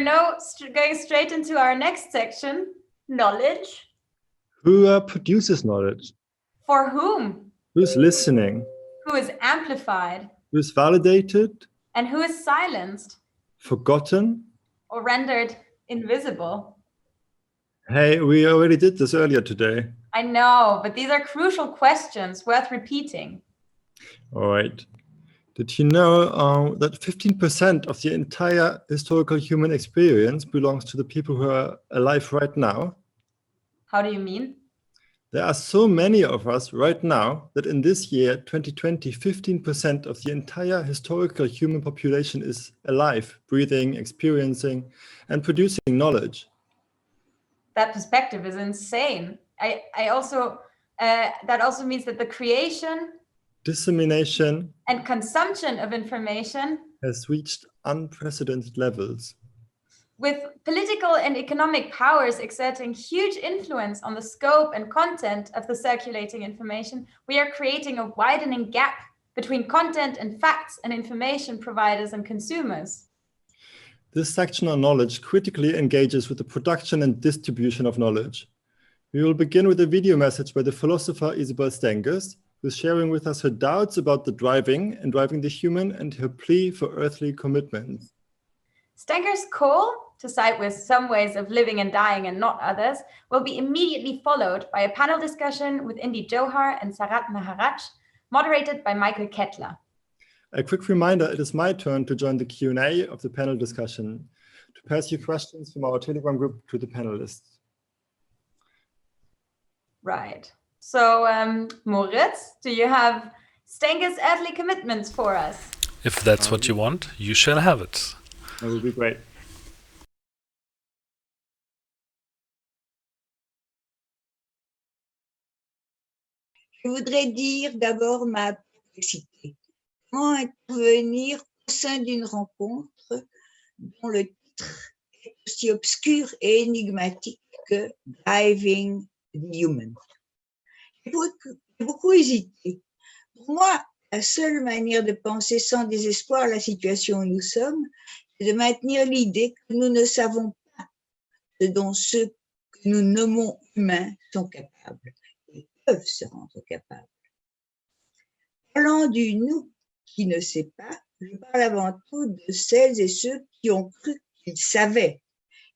now going straight into our next section, knowledge. Who produces knowledge? For whom? Who's listening? Who is amplified? Who's validated? And who is silenced? Forgotten? Or rendered invisible? Hey, we already did this earlier today. I know, but these are crucial questions worth repeating. All right. Did you know that 15% of the entire historical human experience belongs to the people who are alive right now? How do you mean? There are so many of us right now that in this year, 2020, 15% of the entire historical human population is alive, breathing, experiencing, and producing knowledge. That perspective is insane. That also means that the creation, dissemination, and consumption of information has reached unprecedented levels. With political and economic powers exerting huge influence on the scope and content of the circulating information, we are creating a widening gap between content and facts and information providers and consumers. This section on knowledge critically engages with the production and distribution of knowledge. We will begin with a video message by the philosopher Isabel Stengers, who is sharing with us her doubts about the driving the human and her plea for earthly commitments. Stengers' call to side with some ways of living and dying and not others will be immediately followed by a panel discussion with Indy Johar and Sarat Maharaj, moderated by Michael Kettler. A quick reminder, it is my turn to join the Q&A of the panel discussion, to pass your questions from our Telegram group to the panelists. Right. So, Moritz, do you have Stengers' earthly commitments for us? If that's what you want, you shall have it. That would be great. Je voudrais dire d'abord ma perplexité. Comment intervenir au sein d'une rencontre dont le titre est aussi obscur et énigmatique que Driving the Human? J'ai beaucoup hésité. Pour moi, la seule manière de penser sans désespoir la situation où nous sommes, c'est de maintenir l'idée que nous ne savons pas ce dont ceux que nous nommons humains sont capables et peuvent se rendre capables. Parlant du nous qui ne sait pas, je parle avant tout de celles et ceux qui ont cru qu'ils savaient,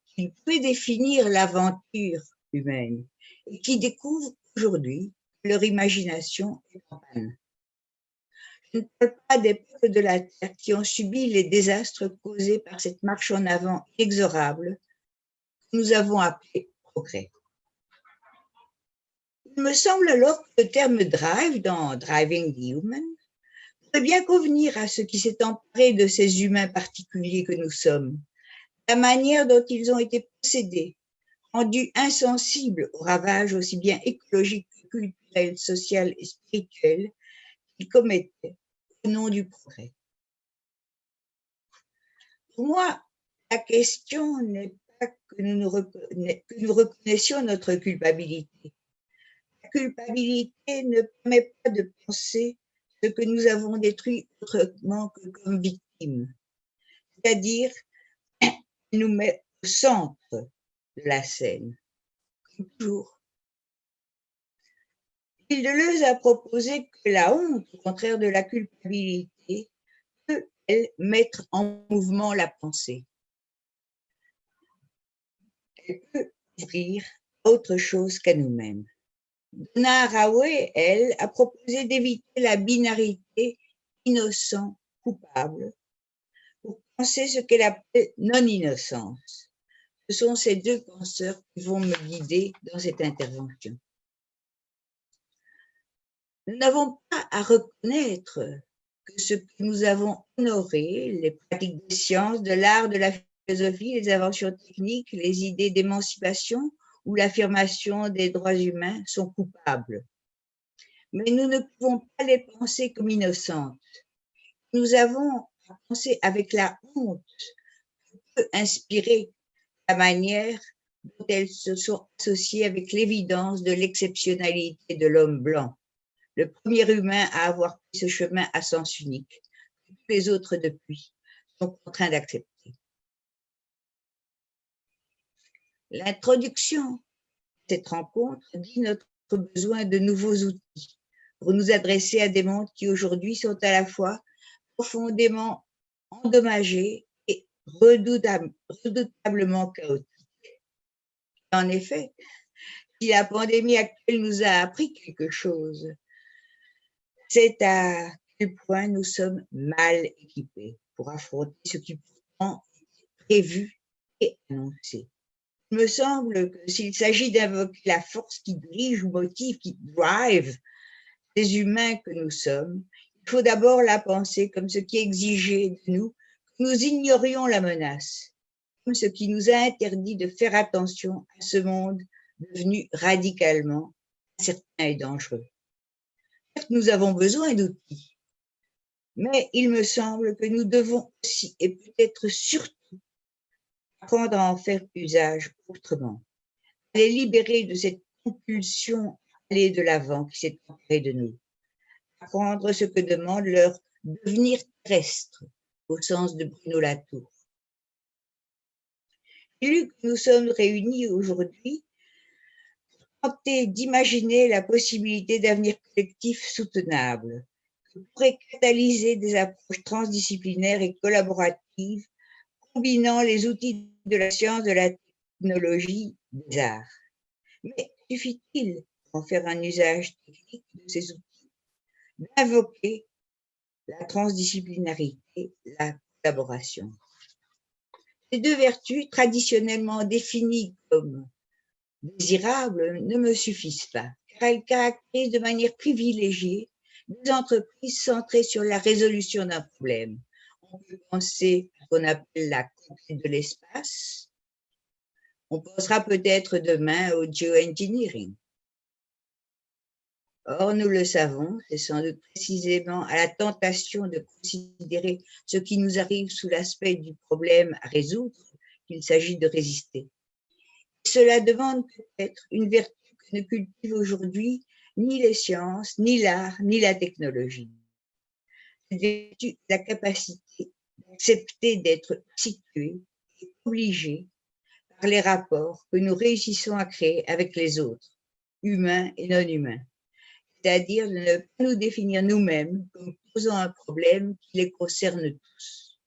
qu'ils pouvaient définir l'aventure humaine et qui découvrent aujourd'hui que leur imagination est en panne. Je ne parle pas des peuples de la Terre qui ont subi les désastres causés par cette marche en avant inexorable que nous avons appelée progrès. Il me semble alors que le terme drive dans Driving the Human pourrait bien convenir à ce qui s'est emparé de ces humains particuliers que nous sommes, la manière dont ils ont été possédés, rendus insensibles aux ravages aussi bien écologiques que culturels, sociaux et spirituels qu'ils commettaient au nom du progrès. Pour moi, la question n'est pas que nous reconnaissions notre culpabilité. La culpabilité ne permet pas de penser ce que nous avons détruit autrement que comme victimes. C'est-à-dire, elle nous met au centre de la scène, comme toujours. Gilles Deleuze a proposé que la honte, au contraire de la culpabilité, peut, elle, mettre en mouvement la pensée. Elle peut ouvrir autre chose qu'à nous-mêmes. Donna Haraway, elle, a proposé d'éviter la binarité innocent-coupable pour penser ce qu'elle appelle non-innocence. Ce sont ces deux penseurs qui vont me guider dans cette intervention. Nous n'avons pas à reconnaître que ce que nous avons honoré, les pratiques des sciences, de l'art, de la philosophie, les inventions techniques, les idées d'émancipation ou l'affirmation des droits humains sont coupables. Mais nous ne pouvons pas les penser comme innocentes. Nous avons à penser avec la honte qui peut inspirer la manière dont elles se sont associées avec l'évidence de l'exceptionnalité de l'homme blanc, le premier humain à avoir pris ce chemin à sens unique, que tous les autres depuis sont contraints d'accepter. L'introduction de cette rencontre dit notre besoin de nouveaux outils pour nous adresser à des mondes qui aujourd'hui sont à la fois profondément endommagés et redoutablement chaotiques. En effet, si la pandémie actuelle nous a appris quelque chose, c'est à quel point nous sommes mal équipés pour affronter ce qui pourtant est prévu et annoncé. Il me semble que s'il s'agit d'invoquer la force qui dirige ou motive, qui drive les humains que nous sommes, il faut d'abord la penser comme ce qui exigeait de nous que nous ignorions la menace, comme ce qui nous a interdit de faire attention à ce monde devenu radicalement incertain et dangereux. Nous avons besoin d'outils, mais il me semble que nous devons aussi et peut-être surtout apprendre à en faire usage autrement, à les libérer de cette compulsion à aller de l'avant qui s'est emparée de nous, apprendre ce que demande leur devenir terrestre au sens de Bruno Latour. Vu que nous sommes réunis aujourd'hui, tenter d'imaginer la possibilité d'avenir collectif soutenable, qui pourrait catalyser des approches transdisciplinaires et collaboratives, combinant les outils de la science, de la technologie, des arts. Mais suffit-il, pour en faire un usage technique de ces outils, d'invoquer la transdisciplinarité, la collaboration? Ces deux vertus, traditionnellement définies comme désirables, ne me suffisent pas, car elles caractérisent de manière privilégiée des entreprises centrées sur la résolution d'un problème. On peut penser à ce qu'on appelle la conquête de l'espace. On pensera peut-être demain au geoengineering. Or, nous le savons, c'est sans doute précisément à la tentation de considérer ce qui nous arrive sous l'aspect du problème à résoudre qu'il s'agit de résister. Cela demande peut-être une vertu que ne cultivent aujourd'hui ni les sciences, ni l'art, ni la technologie. Cette vertu est la capacité d'accepter d'être situé et obligé par les rapports que nous réussissons à créer avec les autres, humains et non humains. C'est-à-dire de ne pas nous définir nous-mêmes comme posant un problème qui les concerne tous.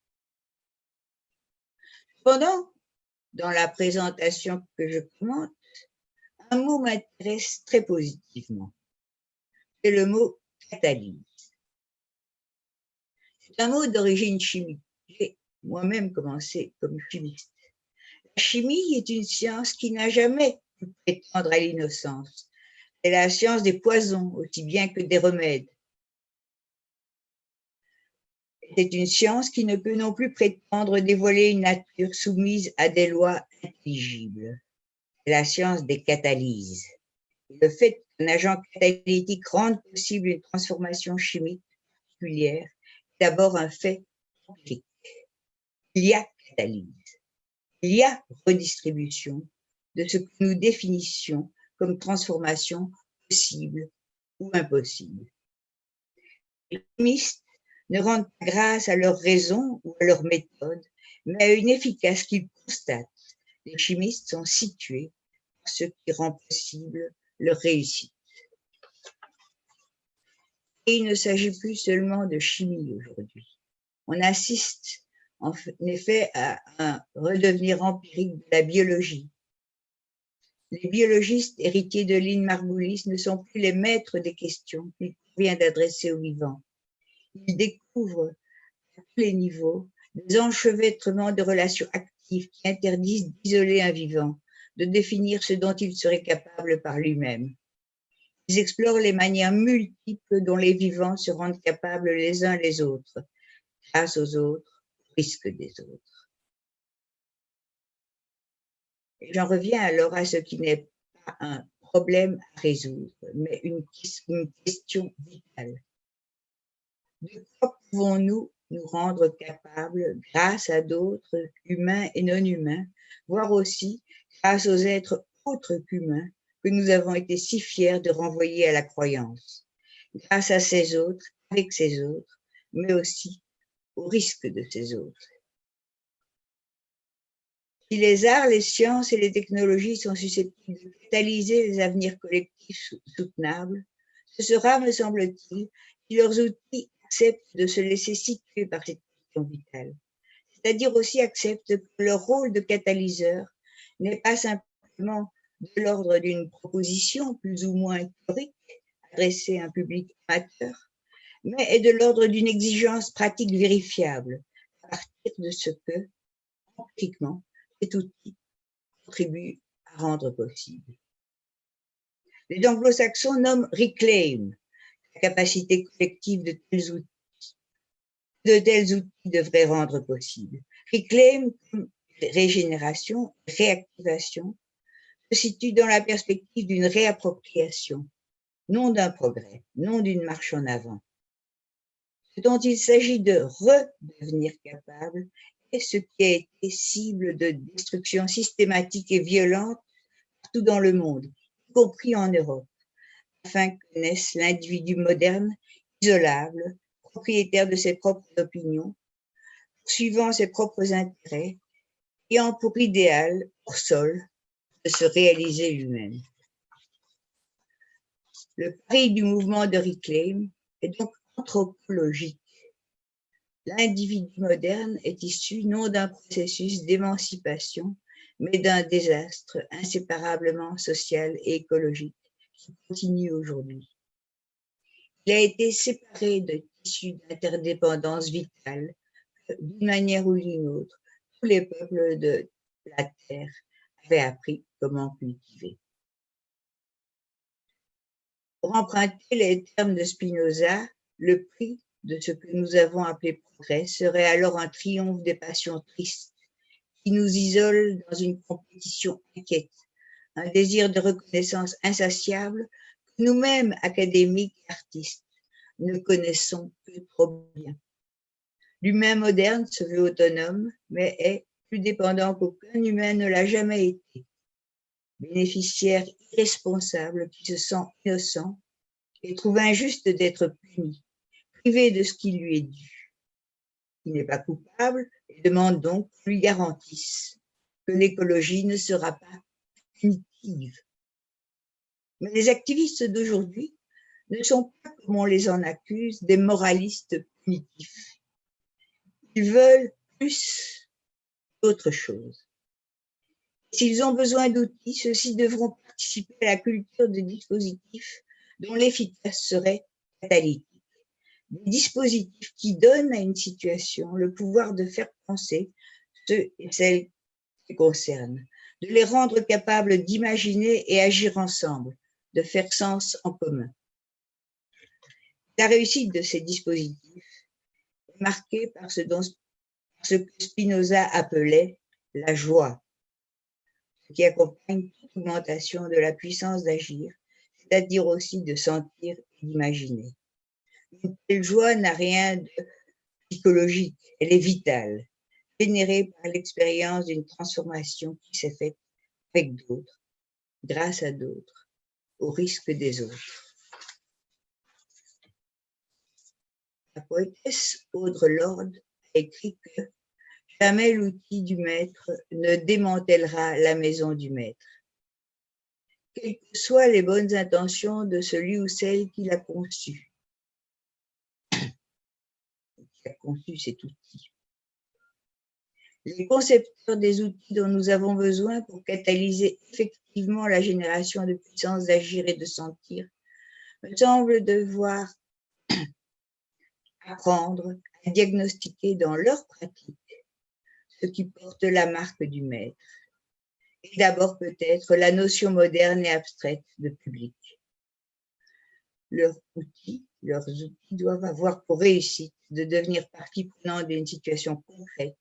Cependant, dans la présentation que je commente, un mot m'intéresse très positivement. C'est le mot catalyse. C'est un mot d'origine chimique. J'ai moi-même commencé comme chimiste. La chimie est une science qui n'a jamais pu prétendre à l'innocence. C'est la science des poisons aussi bien que des remèdes. C'est une science qui ne peut non plus prétendre dévoiler une nature soumise à des lois intelligibles. C'est la science des catalyses. Le fait qu'un agent catalytique rende possible une transformation chimique particulière est d'abord un fait empirique. Il y a catalyse. Il y a redistribution de ce que nous définissions comme transformation possible ou impossible. Les chimistes ne rendent pas grâce à leur raison ou à leur méthode, mais à une efficace qu'ils constatent. Les chimistes sont situés par ce qui rend possible leur réussite. Et il ne s'agit plus seulement de chimie aujourd'hui. On assiste en effet à un redevenir empirique de la biologie. Les biologistes héritiers de Lynn Margulis ne sont plus les maîtres des questions qu'il convient d'adresser aux vivants. Ils découvrent à tous les niveaux des enchevêtrements de relations actives qui interdisent d'isoler un vivant, de définir ce dont il serait capable par lui-même. Ils explorent les manières multiples dont les vivants se rendent capables les uns les autres, grâce aux autres, au risque des autres. Et j'en reviens alors à ce qui n'est pas un problème à résoudre, mais une question vitale. De quoi pouvons-nous nous rendre capables grâce à d'autres humains et non humains, voire aussi grâce aux êtres autres qu'humains que nous avons été si fiers de renvoyer à la croyance, grâce à ces autres, avec ces autres, mais aussi au risque de ces autres. Si les arts, les sciences et les technologies sont susceptibles de catalyser les avenirs collectifs soutenables, ce sera, me semble-t-il, si leurs outils acceptent de se laisser situer par cette question vitale, c'est-à-dire aussi acceptent que leur rôle de catalyseur n'est pas simplement de l'ordre d'une proposition plus ou moins théorique adressée à un public amateur, mais est de l'ordre d'une exigence pratique vérifiable à partir de ce que, empiriquement, cet outil contribue à rendre possible. Les anglo-saxons nomment reclaim la capacité collective de tels outils devraient rendre possible. Reclaim comme régénération, réactivation, se situe dans la perspective d'une réappropriation, non d'un progrès, non d'une marche en avant. Ce dont il s'agit de redevenir capable est ce qui a été cible de destruction systématique et violente partout dans le monde, y compris en Europe, afin que naisse l'individu moderne, isolable, propriétaire de ses propres opinions, poursuivant ses propres intérêts, ayant pour idéal, pour sol, de se réaliser lui-même. Le pari du mouvement de Reclaim est donc anthropologique. L'individu moderne est issu non d'un processus d'émancipation, mais d'un désastre inséparablement social et écologique qui continue aujourd'hui. Il a été séparé de tissus d'interdépendance vitale que, d'une manière ou d'une autre, tous les peuples de la Terre avaient appris comment cultiver. Pour emprunter les termes de Spinoza, le prix de ce que nous avons appelé progrès serait alors un triomphe des passions tristes qui nous isole dans une compétition inquiète, un désir de reconnaissance insatiable que nous-mêmes, académiques et artistes, ne connaissons que trop bien. L'humain moderne se veut autonome, mais est plus dépendant qu'aucun humain ne l'a jamais été. Bénéficiaire irresponsable qui se sent innocent et trouve injuste d'être puni, privé de ce qui lui est dû. Il n'est pas coupable et demande donc qu'on lui garantisse que l'écologie ne sera pas punitive. Mais les activistes d'aujourd'hui ne sont pas, comme on les en accuse, des moralistes punitifs. Ils veulent plus d'autre chose. S'ils ont besoin d'outils, ceux-ci devront participer à la culture de dispositifs dont l'efficace serait catalytique. Des dispositifs qui donnent à une situation le pouvoir de faire penser ceux et celles qui concernent, de les rendre capables d'imaginer et agir ensemble, de faire sens en commun. La réussite de ces dispositifs est marquée par ce que Spinoza appelait la joie, ce qui accompagne toute augmentation de la puissance d'agir, c'est-à-dire aussi de sentir et d'imaginer. Une telle joie n'a rien de psychologique, elle est vitale, générée par l'expérience d'une transformation qui s'est faite avec d'autres, grâce à d'autres, au risque des autres. La poétesse Audre Lorde a écrit que jamais l'outil du maître ne démantèlera la maison du maître. Quelles que soient les bonnes intentions de celui ou celle qui l'a conçu, cet outil. Les concepteurs des outils dont nous avons besoin pour catalyser effectivement la génération de puissance d'agir et de sentir me semblent devoir apprendre à diagnostiquer dans leur pratique ce qui porte la marque du maître, et d'abord peut-être la notion moderne et abstraite de public. Leurs outils doivent avoir pour réussite de devenir partie prenante d'une situation concrète,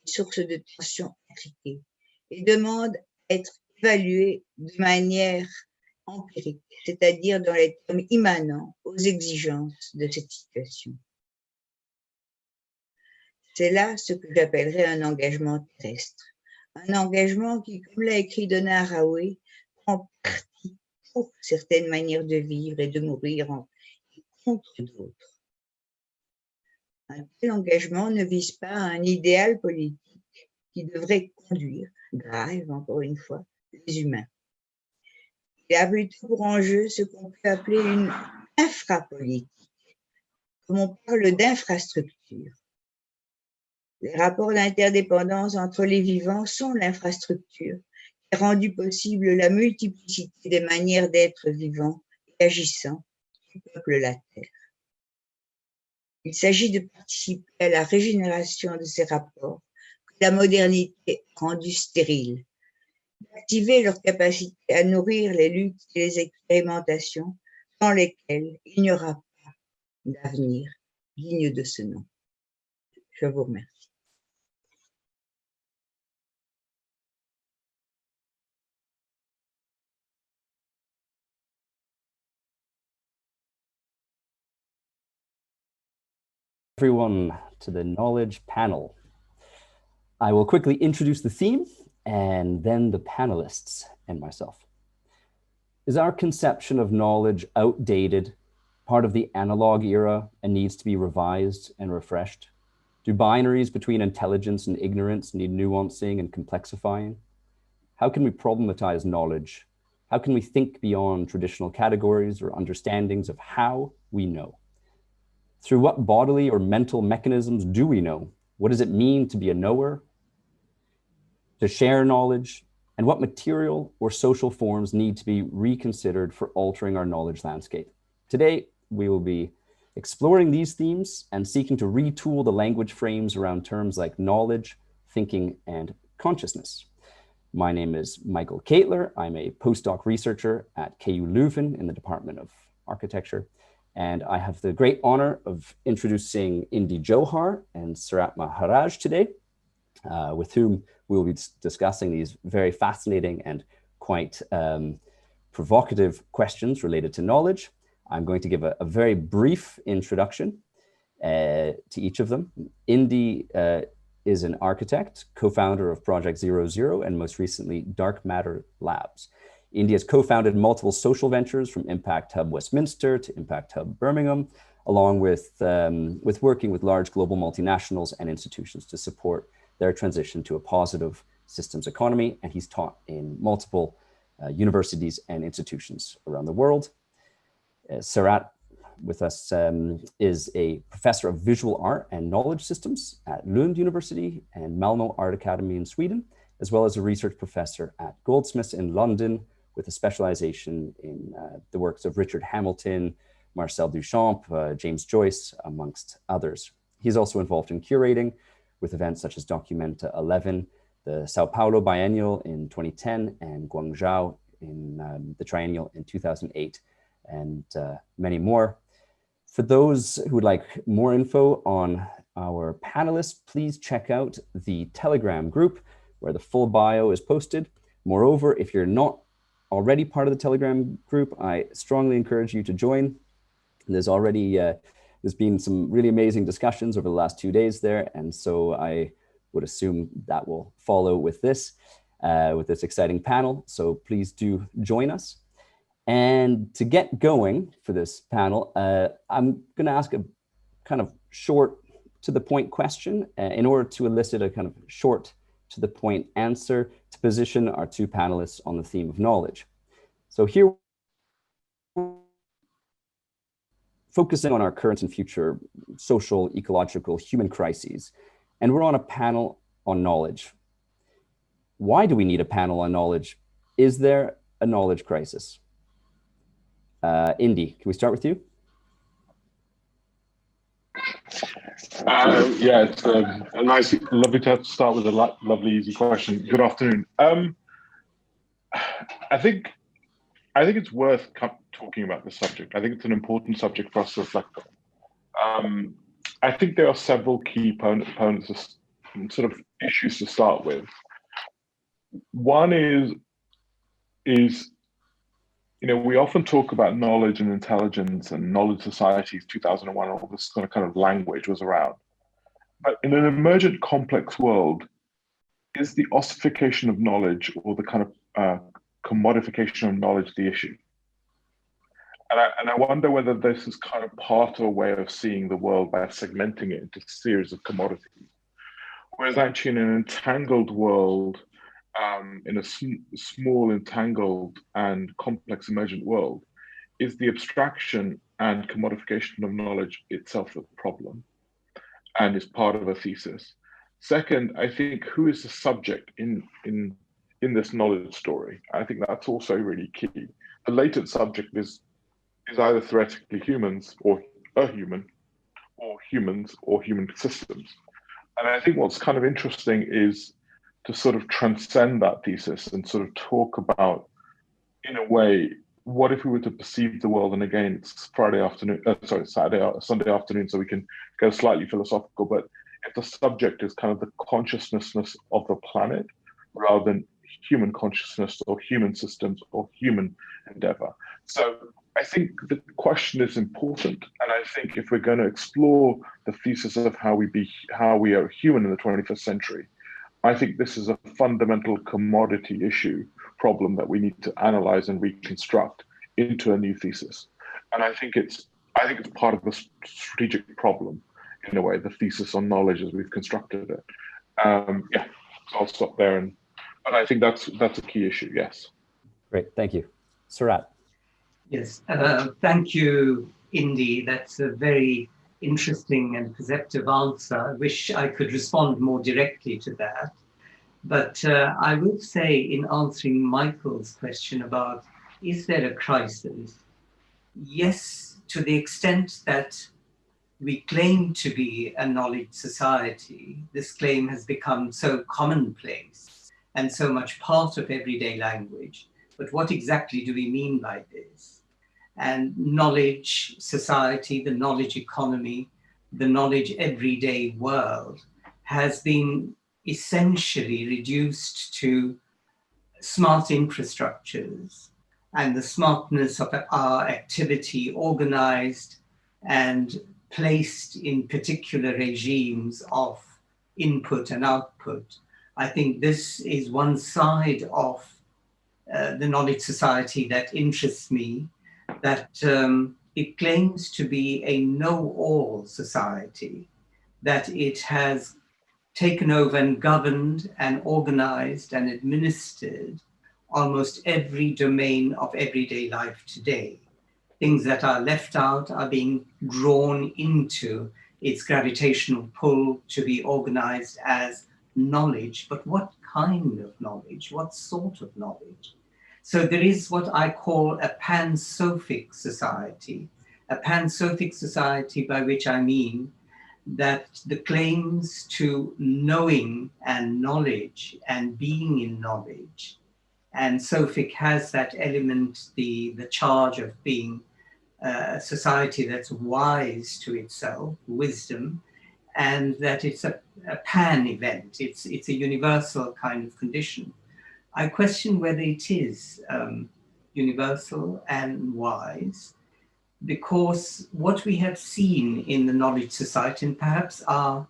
source de tensions intriquées, et demandent à être évalués de manière empirique, c'est-à-dire dans les termes immanents aux exigences de cette situation. C'est là ce que j'appellerais un engagement terrestre. Un engagement qui, comme l'a écrit Donna Haraway, prend parti pour certaines manières de vivre et de mourir contre d'autres. Un tel engagement ne vise pas un idéal politique, qui devrait conduire, drive encore une fois, les humains. Il a plutôt pour enjeu ce qu'on peut appeler une infrapolitique, comme on parle d'infrastructure. Les rapports d'interdépendance entre les vivants sont l'infrastructure qui a rendu possible la multiplicité des manières d'être vivants et agissants qui peuplent la Terre. Il s'agit de participer à la régénération de ces rapports que la modernité a rendus stériles, d'activer leur capacité à nourrir les luttes et les expérimentations sans lesquelles il n'y aura pas d'avenir digne de ce nom. Je vous remercie. Everyone to the knowledge panel. I will quickly introduce the theme and then the panelists and myself. Is our conception of knowledge outdated, part of the analog era, and needs to be revised and refreshed? Do binaries between intelligence and ignorance need nuancing and complexifying? How can we problematize knowledge? How can we think beyond traditional categories or understandings of how we know? Through what bodily or mental mechanisms do we know? What does it mean to be a knower, to share knowledge, and what material or social forms need to be reconsidered for altering our knowledge landscape? Today, we will be exploring these themes and seeking to retool the language frames around terms like knowledge, thinking, and consciousness. My name is Michael Kaitler. I'm a postdoc researcher at KU Leuven in the Department of Architecture. And I have the great honor of introducing Indy Johar and Sarat Maharaj today, with whom we will be discussing these very fascinating and quite provocative questions related to knowledge. I'm going to give a very brief introduction to each of them. Indy is an architect, co-founder of Project 00, and most recently Dark Matter Labs. Indy has co-founded multiple social ventures from Impact Hub Westminster to Impact Hub Birmingham, along with working with large global multinationals and institutions to support their transition to a positive systems economy. And he's taught in multiple universities and institutions around the world. Sarat, with us, is a professor of visual art and knowledge systems at Lund University and Malmö Art Academy in Sweden, as well as a research professor at Goldsmiths in London, with a specialization in the works of Richard Hamilton, Marcel Duchamp, James Joyce, amongst others. He's also involved in curating with events such as Documenta 11, the Sao Paulo Biennial in 2010, and Guangzhou in the Triennial in 2008, and many more. For those who would like more info on our panelists, please check out the Telegram group where the full bio is posted. Moreover, if you're not already part of the Telegram group, I strongly encourage you to join. There's already, there's been some really amazing discussions over the last 2 days there. And so I would assume that will follow with this exciting panel. So please do join us. And to get going for this panel, I'm gonna ask a kind of short to the point question in order to elicit a kind of short to the point answer to position our two panelists on the theme of knowledge. So here, focusing on our current and future social, ecological, human crises, and we're on a panel on knowledge. Why do we need a panel on knowledge? Is there a knowledge crisis? Indy, can we start with you? Yeah, it's a nice, lovely to start with a lovely, easy question. Good afternoon. I think it's worth talking about this subject. I think it's an important subject for us to reflect on. I think there are several key components, sort of issues to start with. One is we often talk about knowledge and intelligence and knowledge societies, 2001, all this kind of language was around. But in an emergent complex world, is the ossification of knowledge or the kind of commodification of knowledge the issue? And I wonder whether this is kind of part of a way of seeing the world by segmenting it into a series of commodities, Whereas actually in an entangled world, in a small, entangled and complex emergent world, is the abstraction and commodification of knowledge itself the problem and is part of a thesis. Second, I think who is the subject in this knowledge story? I think that's also really key. The latent subject is either theoretically humans or a human, or humans or human systems. And I think what's kind of interesting is to sort of transcend that thesis and sort of talk about, in a way, what if we were to perceive the world, and again, it's Sunday afternoon, so we can go slightly philosophical, but if the subject is kind of the consciousness of the planet rather than human consciousness or human systems or human endeavor. So I think the question is important, and I think if we're going to explore the thesis of how we are human in the 21st century, I think this is a fundamental commodity problem that we need to analyze and reconstruct into a new thesis. And I think it's part of the strategic problem, in a way, the thesis on knowledge as we've constructed it. So I'll stop there. But I think that's a key issue. Yes. Great, thank you, Surat. Yes, thank you, Indy. That's a very interesting and perceptive answer. I wish I could respond more directly to that. But I will say, in answering Michael's question about, is there a crisis? Yes, to the extent that we claim to be a knowledge society, this claim has become so commonplace and so much part of everyday language. But what exactly do we mean by this? And knowledge society, the knowledge economy, the knowledge everyday world has been essentially reduced to smart infrastructures and the smartness of our activity organized and placed in particular regimes of input and output. I think this is one side of the knowledge society that interests me, that it claims to be a know-all society, that it has taken over and governed and organized and administered almost every domain of everyday life today. Things that are left out are being drawn into its gravitational pull to be organized as knowledge. But what kind of knowledge? What sort of knowledge? So there is what I call a pan-sophic society. A pan-sophic society, by which I mean that the claims to knowing and knowledge and being in knowledge, and Sophic has that element, the charge of being a society that's wise to itself, wisdom, and that it's a pan event, it's a universal kind of condition. I question whether it is universal and wise, because what we have seen in the knowledge society, and perhaps our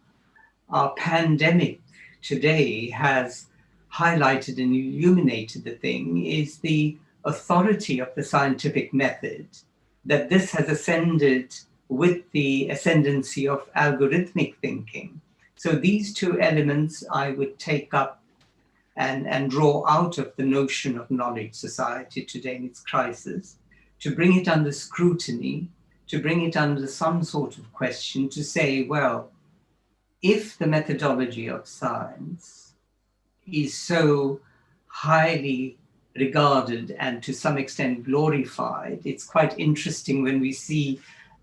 pandemic today has highlighted and illuminated the thing, is the authority of the scientific method, that this has ascended with the ascendancy of algorithmic thinking. So these two elements I would take up and draw out of the notion of knowledge society today in its crisis, to bring it under scrutiny, to bring it under some sort of question, to say, well, if the methodology of science is so highly regarded and to some extent glorified, it's quite interesting when we see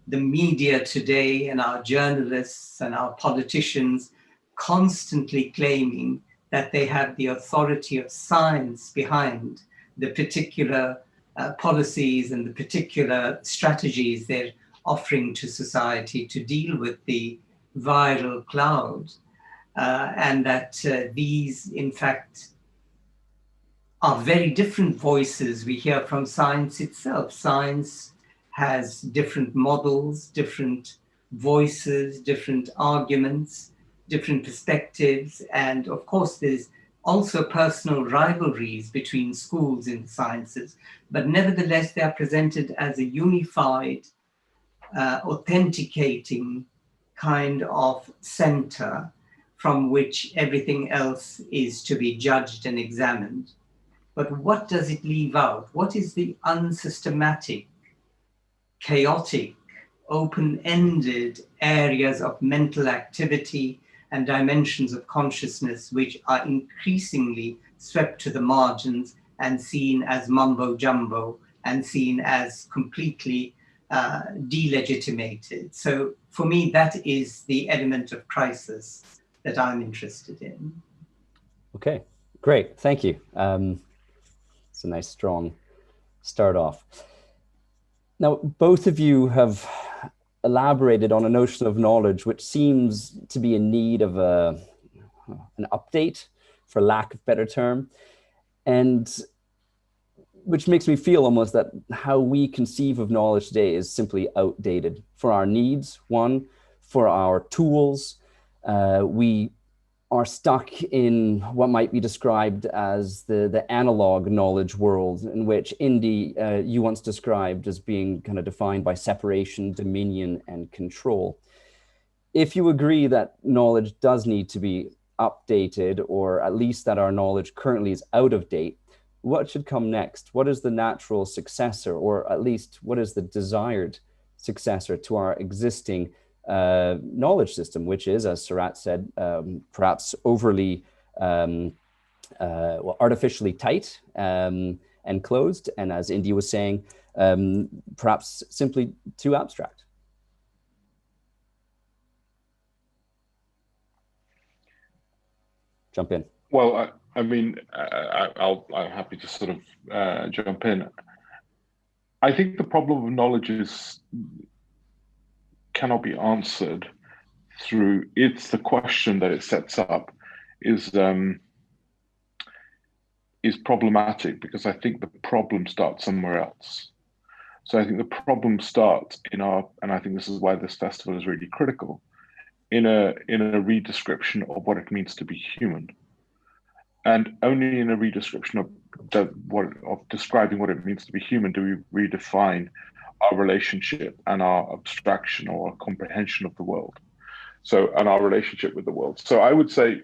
the media today and our journalists and our politicians constantly claiming that they have the authority of science behind the particular policies and the particular strategies they're offering to society to deal with the viral cloud, and that these, in fact, are very different voices we hear from science itself. Science has different models, different voices, different arguments, different perspectives, and of course there's also personal rivalries between schools in the sciences, but nevertheless they are presented as a unified, authenticating kind of center from which everything else is to be judged and examined. But what does it leave out? What is the unsystematic, chaotic, open-ended areas of mental activity and dimensions of consciousness which are increasingly swept to the margins and seen as mumbo-jumbo and seen as completely delegitimated? So for me, that is the element of crisis that I'm interested in. Okay, great, thank you. It's a nice, strong start off. Now, both of you have elaborated on a notion of knowledge which seems to be in need of an update, for lack of better term, and which makes me feel almost that how we conceive of knowledge today is simply outdated for our needs, one, for our tools. We are stuck in what might be described as the analog knowledge world, in which Indy, you once described as being kind of defined by separation, dominion, and control. If you agree that knowledge does need to be updated, or at least that our knowledge currently is out of date, what should come next? What is the natural successor, or at least what is the desired successor to our existing knowledge system, which is, as Sarat said, perhaps overly, artificially tight and closed, and as Indy was saying, perhaps simply too abstract? Jump in. Well, I'm happy to sort of jump in. I think the problem of knowledge cannot be answered through, it's the question that it sets up is problematic, because I think the problem starts somewhere else. So I think the problem starts in and I think this is why this festival is really critical, in a redescription of what it means to be human. And only in a redescription of describing what it means to be human do we redefine our relationship and our abstraction or our comprehension of the world. So, and our relationship with the world. So I would say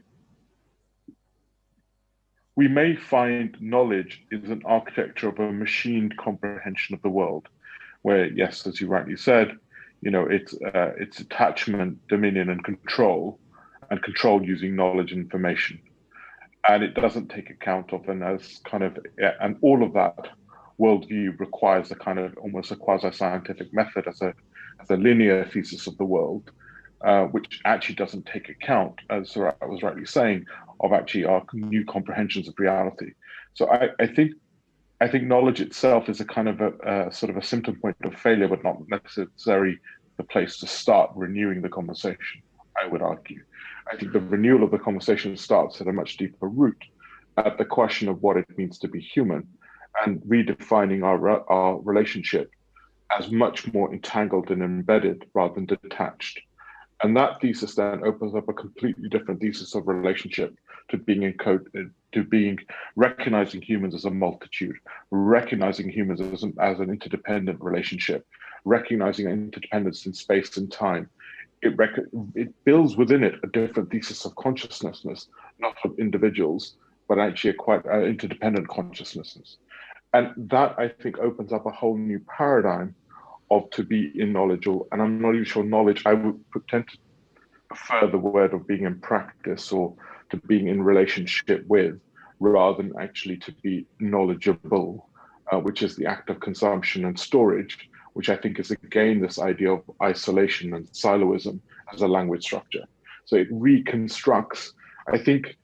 we may find knowledge is an architecture of a machined comprehension of the world, where, yes, as you rightly said, it's attachment, dominion, and control using knowledge and information. And it doesn't take account of, and all of that worldview requires a kind of almost a quasi-scientific method as a linear thesis of the world, which actually doesn't take account, as Sarat was rightly saying, of actually our new comprehensions of reality. So I think knowledge itself is a kind of a sort of a symptom point of failure, but not necessarily the place to start renewing the conversation, I would argue. I think the renewal of the conversation starts at a much deeper root, at the question of what it means to be human, and redefining our relationship as much more entangled and embedded rather than detached. And that thesis then opens up a completely different thesis of relationship to being recognizing humans as a multitude, recognizing humans as an interdependent relationship, recognizing interdependence in space and time. It builds within it a different thesis of consciousness, not of individuals, but actually a quite interdependent consciousnesses. And that, I think, opens up a whole new paradigm of to be in knowledge, and I'm not even sure knowledge, I would tend to prefer the word of being in practice or to being in relationship with, rather than actually to be knowledgeable, which is the act of consumption and storage, which I think is again this idea of isolation and siloism as a language structure. So it reconstructs, I think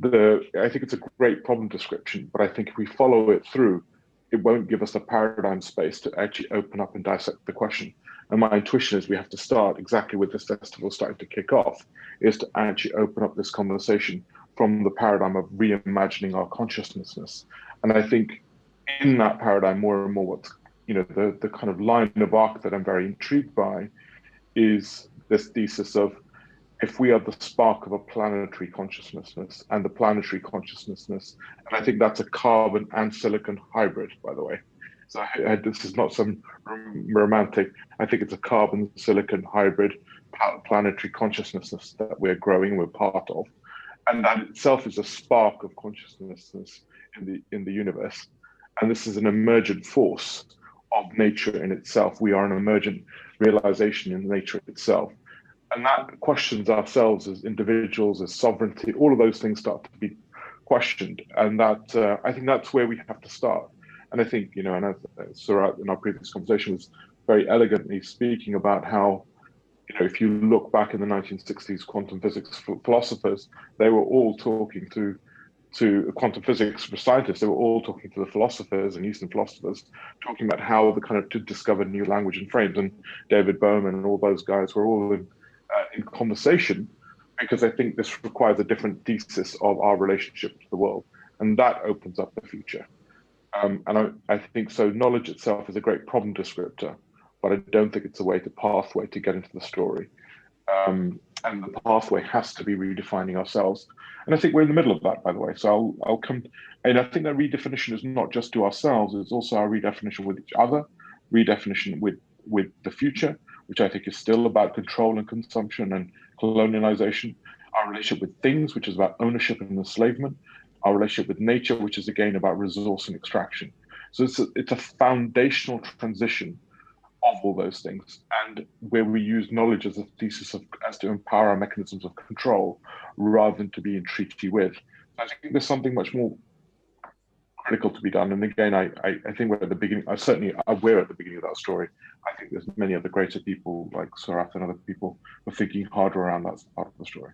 it's a great problem description, but I think if we follow it through, it won't give us a paradigm space to actually open up and dissect the question. And my intuition is we have to start exactly with this festival starting to kick off, is to actually open up this conversation from the paradigm of reimagining our consciousness. And I think in that paradigm, more and more what's, the kind of line of arc that I'm very intrigued by is this thesis of, if we are the spark of a planetary consciousness, and the planetary consciousness, and I think that's a carbon and silicon hybrid, by the way. So this is not some romantic, I think it's a carbon silicon hybrid planetary consciousness that we're growing, we're part of, and that itself is a spark of consciousness in the universe. And this is an emergent force of nature in itself. We are an emergent realization in nature itself. And that questions ourselves as individuals, as sovereignty, all of those things start to be questioned. And that I think that's where we have to start. And I think, and as Surat in our previous conversation was very elegantly speaking about how, if you look back in the 1960s, quantum physics philosophers, they were all talking to quantum physics scientists, they were all talking to the philosophers and Eastern philosophers, talking about how to discover new language and frames. And David Bowman and all those guys were all in conversation, because I think this requires a different thesis of our relationship to the world. And that opens up the future. And I think so. Knowledge itself is a great problem descriptor, but I don't think it's a pathway to get into the story. And the pathway has to be redefining ourselves. And I think we're in the middle of that, by the way. So I'll come, and I think that redefinition is not just to ourselves, it's also our redefinition with each other, redefinition with the future, which I think is still about control and consumption and colonialization, our relationship with things, which is about ownership and enslavement, our relationship with nature, which is again about resource and extraction. So it's a foundational transition of all those things, and where we use knowledge as a thesis as to empower our mechanisms of control rather than to be in treaty with. I think there's something much more critical to be done. And again, I think we're at the beginning. We're at the beginning of that story. I think there's many other greater people like Surat and other people who are thinking harder around that part of the story.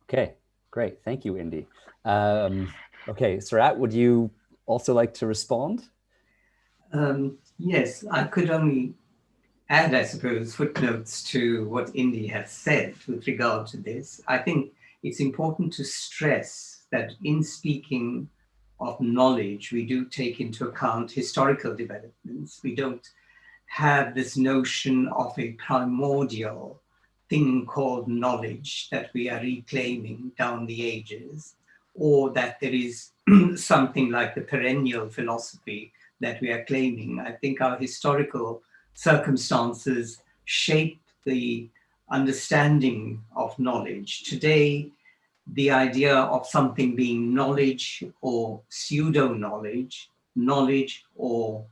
Okay, great. Thank you, Indy. Okay, Surat, would you also like to respond? Yes, I could only add, I suppose, footnotes to what Indy has said with regard to this. I think it's important to stress that in speaking of knowledge, we do take into account historical developments. We don't have this notion of a primordial thing called knowledge that we are reclaiming down the ages, or that there is something like the perennial philosophy that we are claiming. I think our historical circumstances shape the understanding of knowledge. Today, the idea of something being knowledge or pseudo-knowledge, knowledge or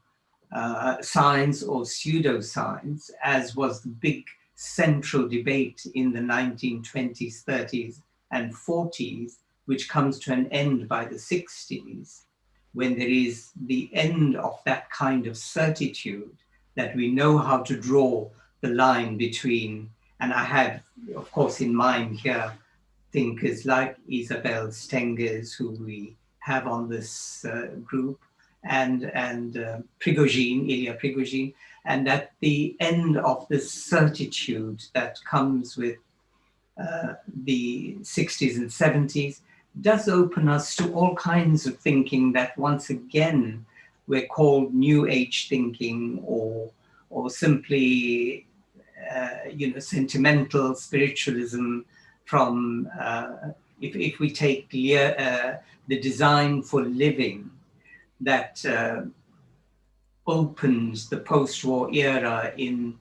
science or pseudoscience, as was the big central debate in the 1920s, 30s, and 40s, which comes to an end by the 60s, when there is the end of that kind of certitude that we know how to draw the line between, and I have, of course, in mind here, thinkers like Isabel Stengers, who we have on this group, and Prigogine, Ilya Prigogine, and at the end of this certitude that comes with the 60s and 70s, does open us to all kinds of thinking that once again we're called New Age thinking, or simply sentimental spiritualism from if we take the design for living that opens the post-war era in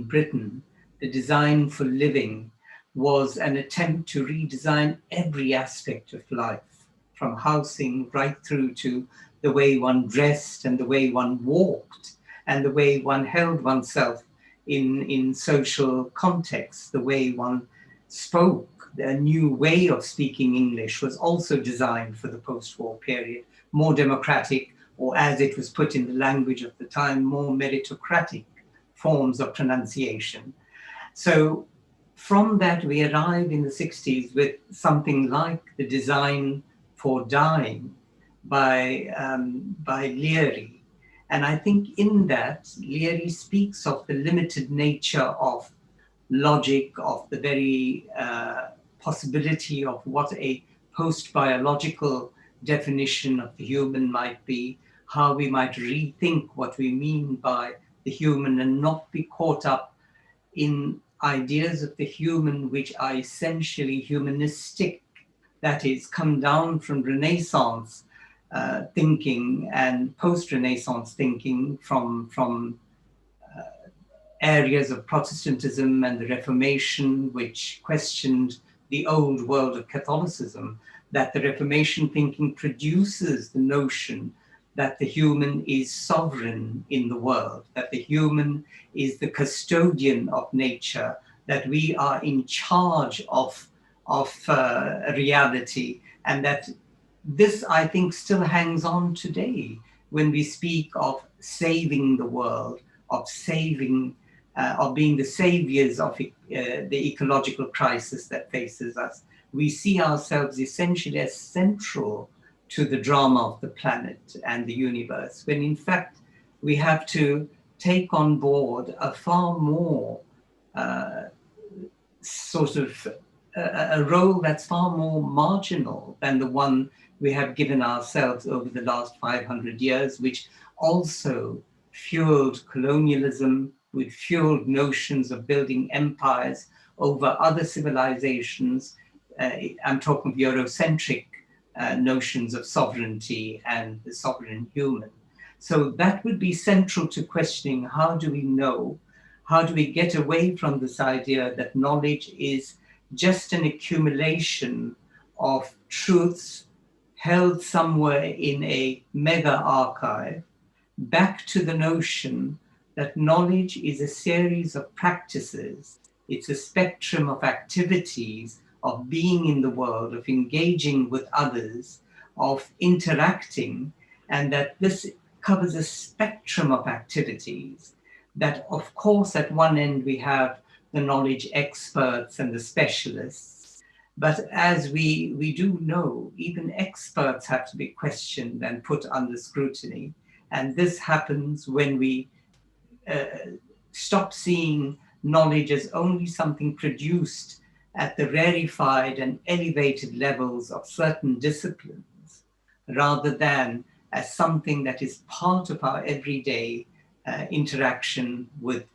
Britain. The design for living was an attempt to redesign every aspect of life, from housing right through to the way one dressed and the way one walked and the way one held oneself in social context, the way one spoke. A new way of speaking English was also designed for the post-war period, more democratic, or as it was put in the language of the time, more meritocratic forms of pronunciation. So from that, we arrive in the 60s with something like the design for dying by Leary. And I think in that, Leary speaks of the limited nature of logic, of the very possibility of what a post-biological definition of the human might be, how we might rethink what we mean by the human and not be caught up in ideas of the human which are essentially humanistic, that is, come down from Renaissance thinking and post-Renaissance thinking from areas of Protestantism and the Reformation, which questioned the old world of Catholicism, that the Reformation thinking produces the notion that the human is sovereign in the world, that the human is the custodian of nature, that we are in charge of reality, and that this, I think, still hangs on today when we speak of saving the world, of saving, of being the saviors of the ecological crisis that faces us. We see ourselves essentially as central to the drama of the planet and the universe, when in fact we have to take on board a far more a role that's far more marginal than the one we have given ourselves over the last 500 years, which also fueled colonialism, which fueled notions of building empires over other civilizations. I'm talking of Eurocentric notions of sovereignty and the sovereign human. So that would be central to questioning, how do we know? How do we get away from this idea that knowledge is just an accumulation of truths held somewhere in a mega archive, back to the notion that knowledge is a series of practices, it's a spectrum of activities, of being in the world, of engaging with others, of interacting, and that this covers a spectrum of activities. That, of course, at one end we have the knowledge experts and the specialists, but as we do know, even experts have to be questioned and put under scrutiny. And this happens when we stop seeing knowledge as only something produced at the rarefied and elevated levels of certain disciplines, rather than as something that is part of our everyday interaction with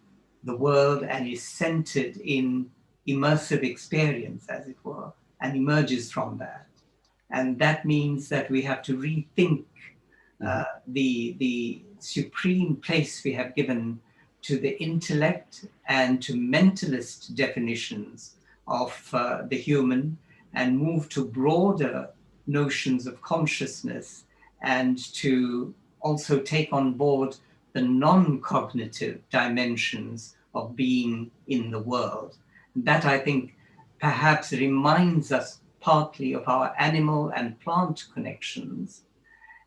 the world and is centered in immersive experience, as it were, and emerges from that. And that means that we have to rethink the supreme place we have given to the intellect and to mentalist definitions of the human, and move to broader notions of consciousness, and to also take on board the non-cognitive dimensions of being in the world. That, I think, perhaps reminds us partly of our animal and plant connections,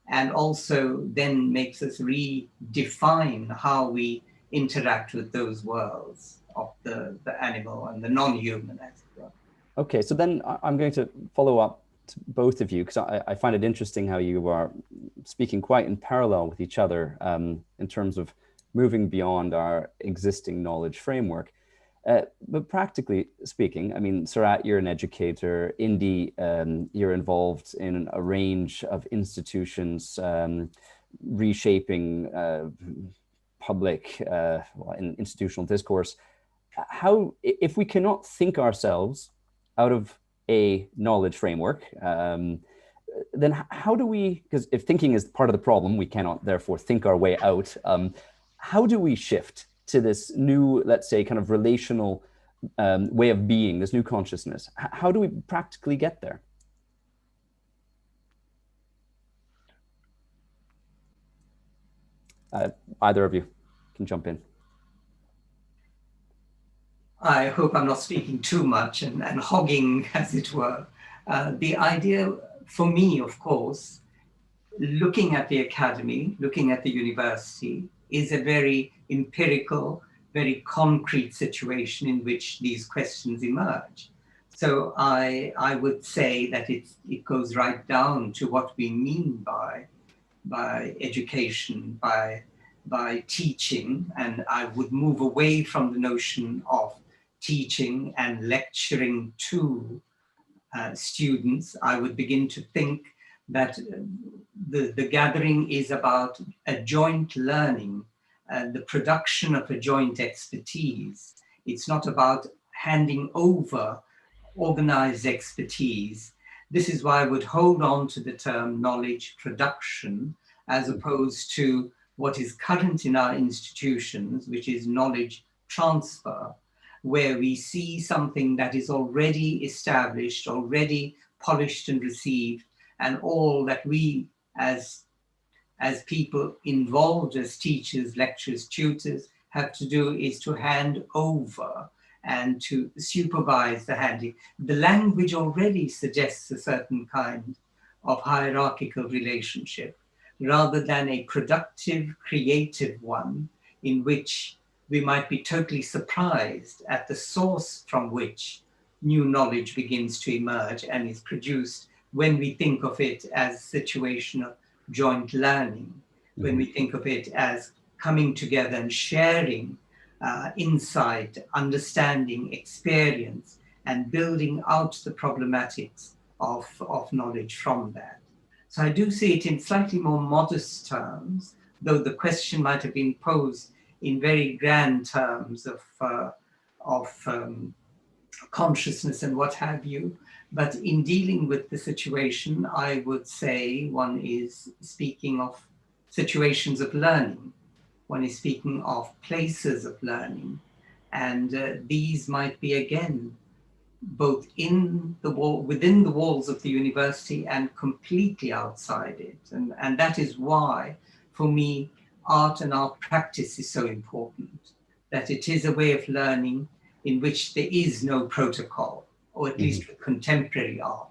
and also then makes us redefine how we interact with those worlds of the animal and the non-human, as it were. Okay, so then I'm going to follow up to both of you, because I find it interesting how you are speaking quite in parallel with each other in terms of moving beyond our existing knowledge framework. But practically speaking, I mean, Sarat, you're an educator. Indy, you're involved in a range of institutions, reshaping public and institutional discourse. How, if we cannot think ourselves out of a knowledge framework, then how do we, because if thinking is part of the problem, we cannot therefore think our way out. How do we shift to this new, let's say, kind of relational way of being, this new consciousness? How do we practically get there? Either of you can jump in. I hope I'm not speaking too much and hogging, as it were. The idea for me, of course, looking at the academy, looking at the university, is a very empirical, very concrete situation in which these questions emerge. So I would say that it goes right down to what we mean by education, by teaching, and I would move away from the notion of teaching and lecturing to students. I would begin to think that the gathering is about a joint learning, the production of a joint expertise. It's not about handing over organized expertise. This is why I would hold on to the term knowledge production, as opposed to what is current in our institutions, which is knowledge transfer, where we see something that is already established, already polished and received, and all that we as people involved as teachers, lecturers, tutors have to do is to hand over and to supervise the handling. The language already suggests a certain kind of hierarchical relationship rather than a productive, creative one in which we might be totally surprised at the source from which new knowledge begins to emerge and is produced when we think of it as a situation of joint learning, when we think of it as coming together and sharing insight, understanding, experience, and building out the problematics of knowledge from that. So I do see it in slightly more modest terms, though the question might have been posed in very grand terms of consciousness and what have you. But in dealing with the situation, I would say one is speaking of situations of learning. One is speaking of places of learning. And these might be, again, both in the within the walls of the university and completely outside it. And that is why, for me, art and art practice is so important, that it is a way of learning in which there is no protocol, or at least with contemporary art,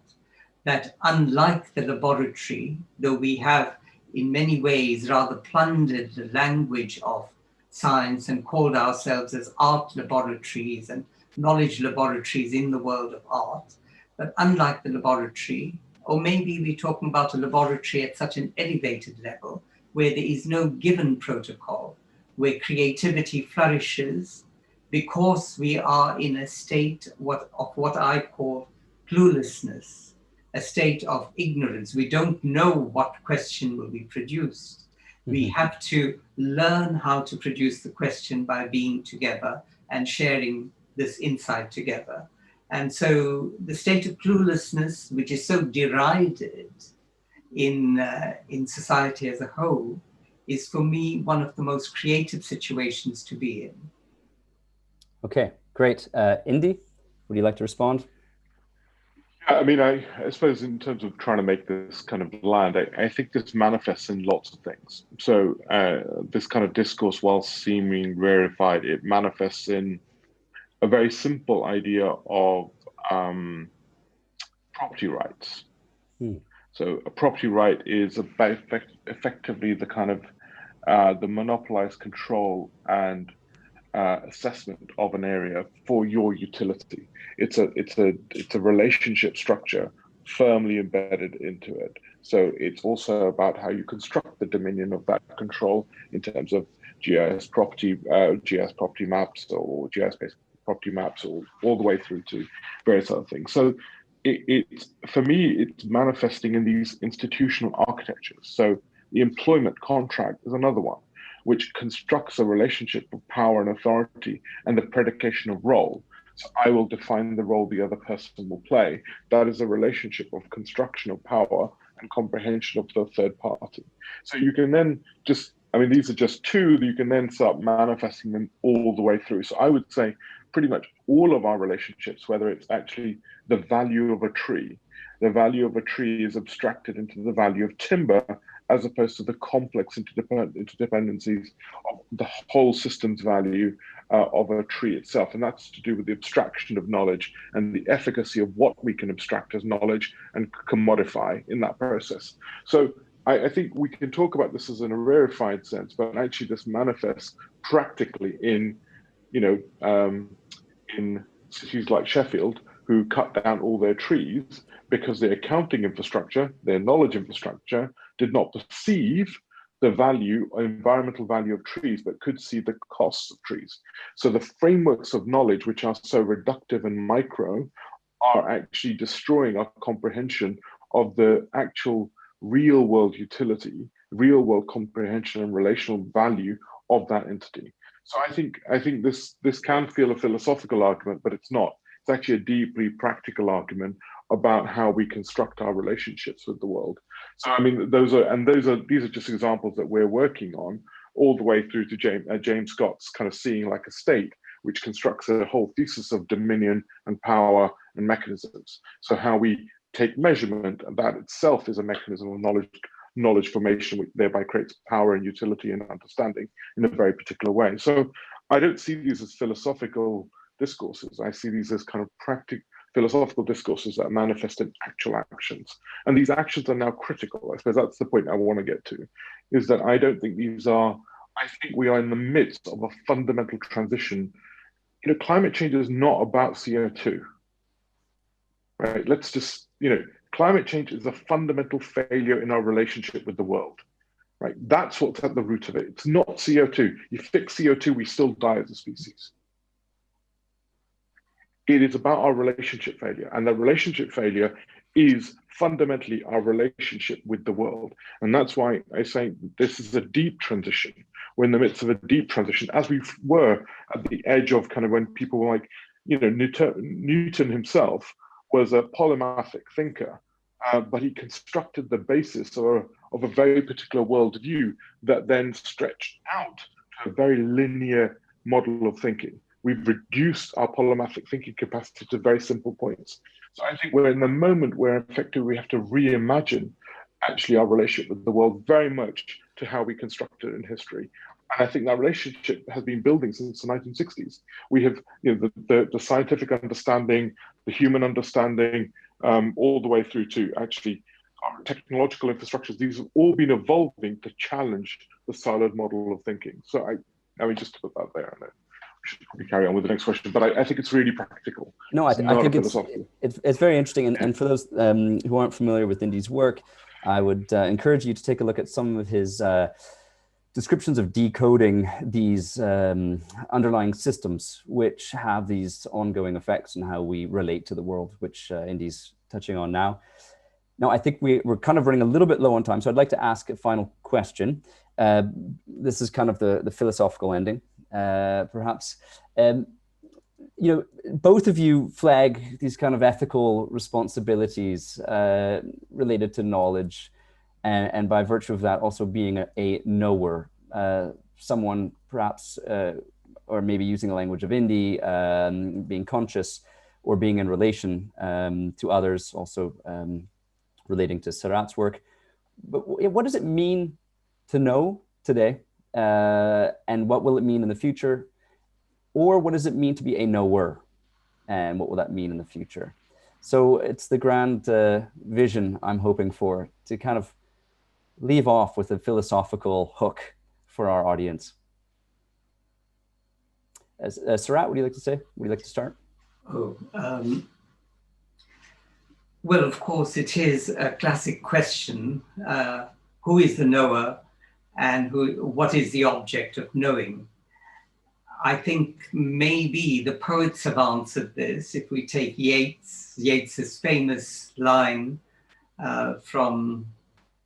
that unlike the laboratory, though we have in many ways rather plundered the language of science and called ourselves as art laboratories and knowledge laboratories in the world of art, but unlike the laboratory, or maybe we're talking about a laboratory at such an elevated level where there is no given protocol, where creativity flourishes because we are in a state of what I call cluelessness, a state of ignorance. We don't know what question will be produced. We have to learn how to produce the question by being together and sharing this insight together. And so the state of cluelessness, which is so derided in society as a whole, is for me one of the most creative situations to be in. Okay, great. Indy, would you like to respond? I mean, I suppose in terms of trying to make this kind of land, I think this manifests in lots of things. So this kind of discourse, while seeming rarefied, it manifests in a very simple idea of property rights. So a property right is about effectively the kind of the monopolized control and assessment of an area for your utility. It's a relationship structure firmly embedded into it. So it's also about how you construct the dominion of that control in terms of GIS property maps or GIS-based property maps, or all the way through to various other things. So for me, it's manifesting in these institutional architectures. So the employment contract is another one, which constructs a relationship of power and authority and the predication of role. So I will define the role the other person will play. That is a relationship of construction of power and comprehension of the third party. So you can then these are just two, you can then start manifesting them all the way through. So I would say pretty much all of our relationships, whether it's actually the value of a tree is abstracted into the value of timber, as opposed to the complex interdependencies of the whole system's value of a tree itself. And that's to do with the abstraction of knowledge and the efficacy of what we can abstract as knowledge and commodify in that process. So I think we can talk about this as in a rarefied sense, but actually this manifests practically in cities like Sheffield, who cut down all their trees because their accounting infrastructure, their knowledge infrastructure, did not perceive the value, environmental value of trees, but could see the costs of trees. So the frameworks of knowledge, which are so reductive and micro, are actually destroying our comprehension of the actual real world utility, real world comprehension and relational value of that entity. So I think this can feel a philosophical argument, but it's not. It's actually a deeply practical argument about how we construct our relationships with the world. So I mean, these are just examples that we're working on, all the way through to James Scott's kind of seeing like a state, which constructs a whole thesis of dominion and power and mechanisms. So how we take measurement, and that itself is a mechanism of knowledge formation, which thereby creates power and utility and understanding in a very particular way. So I don't see these as philosophical discourses. I see these as kind of practical philosophical discourses that manifest in actual actions. And these actions are now critical. I suppose that's the point I want to get to, is that I don't think these are, I think we are in the midst of a fundamental transition. You know, climate change is not about CO2, right? Let's just, you know, climate change is a fundamental failure in our relationship with the world, right? That's what's at the root of it. It's not CO2. You fix CO2, we still die as a species. It is about our relationship failure, and the relationship failure is fundamentally our relationship with the world. And that's why I say this is a deep transition. We're in the midst of a deep transition, as we were at the edge of kind of when people were like, you know, Newton himself was a polymathic thinker, but he constructed the basis of a very particular worldview that then stretched out to a very linear model of thinking. We've reduced our polymathic thinking capacity to very simple points. So I think we're in the moment where effectively we have to reimagine actually our relationship with the world very much to how we constructed it in history. And I think that relationship has been building since the 1960s. We have, you know, the scientific understanding, the human understanding, all the way through to actually our technological infrastructures. These have all been evolving to challenge the siloed model of thinking. So I mean, just to put that there, I know we should probably carry on with the next question, but I think it's really practical. No, I think it's very interesting. And for those who aren't familiar with Indy's work, I would encourage you to take a look at some of his descriptions of decoding these underlying systems, which have these ongoing effects on how we relate to the world, which Indy's touching on now. Now, I think we're kind of running a little bit low on time, so I'd like to ask a final question. This is kind of the philosophical ending, perhaps. You know, both of you flag these kind of ethical responsibilities related to knowledge, and by virtue of that, also being a knower, someone perhaps, or maybe using the language of Indy, being conscious or being in relation to others, also relating to Sarat's work. But what does it mean to know today, and what will it mean in the future? Or what does it mean to be a knower, and what will that mean in the future? So it's the grand vision I'm hoping for, to kind of leave off with a philosophical hook for our audience. Sarat, what do you like to say? Would you like to start? Well, of course, it is a classic question. Who is the knower, and what is the object of knowing? I think maybe the poets have answered this. If we take Yeats's famous line from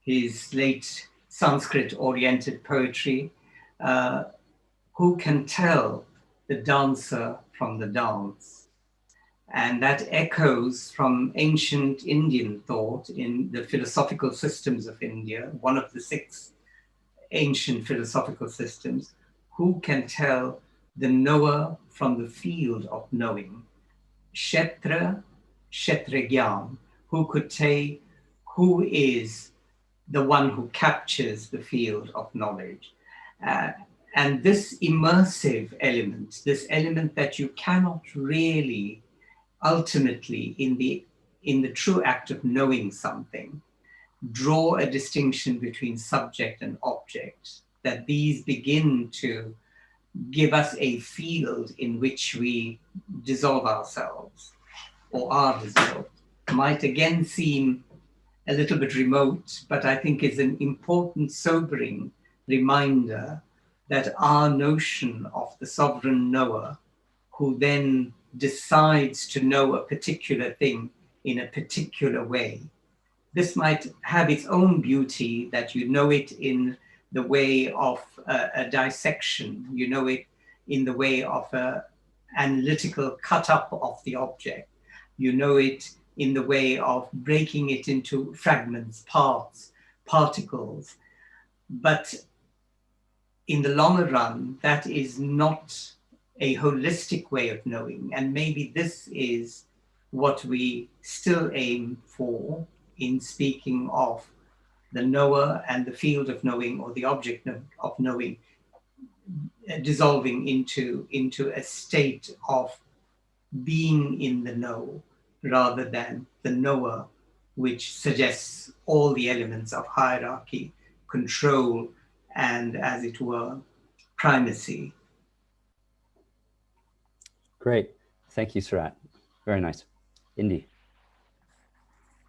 his late Sanskrit-oriented poetry, who can tell the dancer from the dance? And that echoes from ancient Indian thought in the philosophical systems of India, one of the 6 ancient philosophical systems. Who can tell the knower from the field of knowing? Kshetra Gyan, who could say who is the one who captures the field of knowledge. And this immersive element, this element that you cannot really ultimately in the true act of knowing something, draw a distinction between subject and object, that these begin to give us a field in which we dissolve ourselves or are dissolved, might again seem a little bit remote, but I think is an important, sobering reminder that our notion of the sovereign knower, who then decides to know a particular thing in a particular way, this might have its own beauty, that you know it in the way of a dissection, you know it in the way of an analytical cut-up of the object, you know it in the way of breaking it into fragments, parts, particles. But in the longer run, that is not a holistic way of knowing. And maybe this is what we still aim for in speaking of the knower and the field of knowing, or the object of knowing, dissolving into a state of being in the know rather than the knower, which suggests all the elements of hierarchy, control, and, as it were, primacy. Great. Thank you, Surat. Very nice. Indy.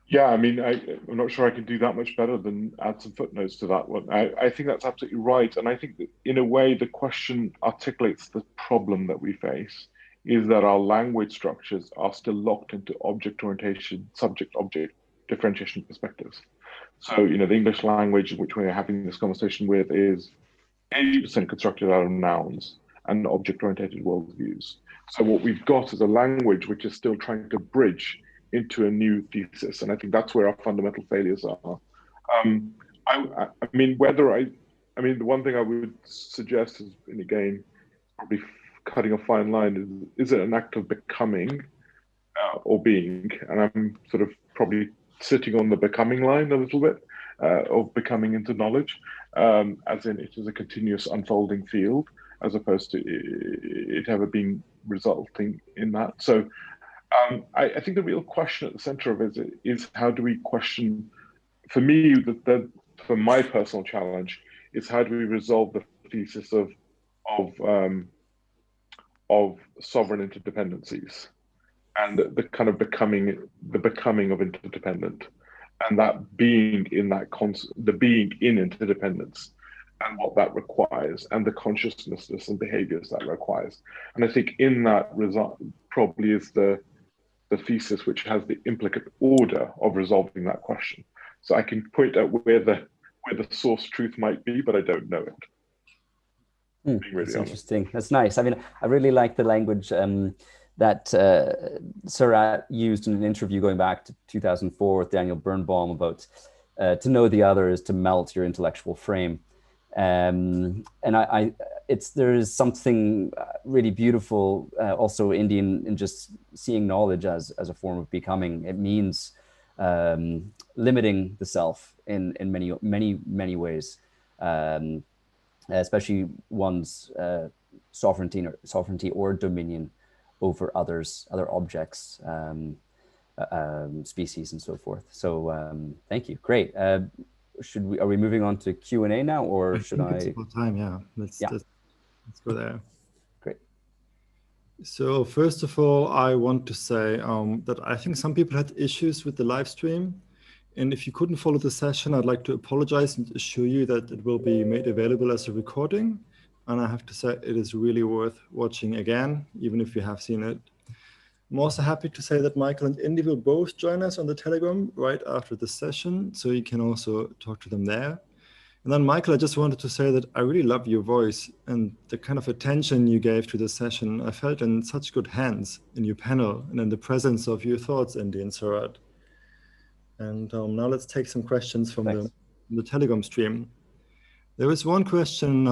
Yeah, I mean, I'm not sure I can do that much better than add some footnotes to that one. I think that's absolutely right. And I think that in a way, the question articulates the problem that we face, is that our language structures are still locked into object orientation, subject-object differentiation perspectives. So, you know, the English language in which we're having this conversation with is 80% constructed out of nouns and object-oriented worldviews. So what we've got is a language which is still trying to bridge into a new thesis, and I think that's where our fundamental failures are. I mean, the one thing I would suggest is, and again, probably cutting a fine line, is it an act of becoming or being? And I'm sort of probably sitting on the becoming line a little bit, of becoming into knowledge, as in it is a continuous unfolding field, as opposed to it ever being resulting in that. So I think the real question at the center of it is how do we question, for me, for my personal challenge, is how do we resolve the thesis of sovereign interdependencies and the kind of becoming of interdependent, and that being in that the being in interdependence and what that requires, and the consciousnesses and behaviors that requires. And I think in that result probably is the thesis which has the implicate order of resolving that question. So I can point out where the source truth might be, but I don't know it. Really that's interesting. That's nice. I mean, I really like the language that Surat used in an interview going back to 2004 with Daniel Birnbaum about to know the other is to melt your intellectual frame. And there is something really beautiful also Indian in just seeing knowledge as a form of becoming. It means limiting the self in many ways, especially one's sovereignty or dominion over other objects, species, and so forth. So thank you. Great. Are we moving on to Q&A now, or should I? It's about time, yeah. Let's go there. Great. So first of all, I want to say that I think some people had issues with the live stream. And if you couldn't follow the session, I'd like to apologize and assure you that it will be made available as a recording. And I have to say, it is really worth watching again, even if you have seen it. I'm also happy to say that Michael and Indy will both join us on the Telegram right after the session, so you can also talk to them there. And then, Michael, I just wanted to say that I really love your voice and the kind of attention you gave to the session. I felt in such good hands in your panel and in the presence of your thoughts, Indy and Surat. And now let's take some questions from the Telegram stream. There is one question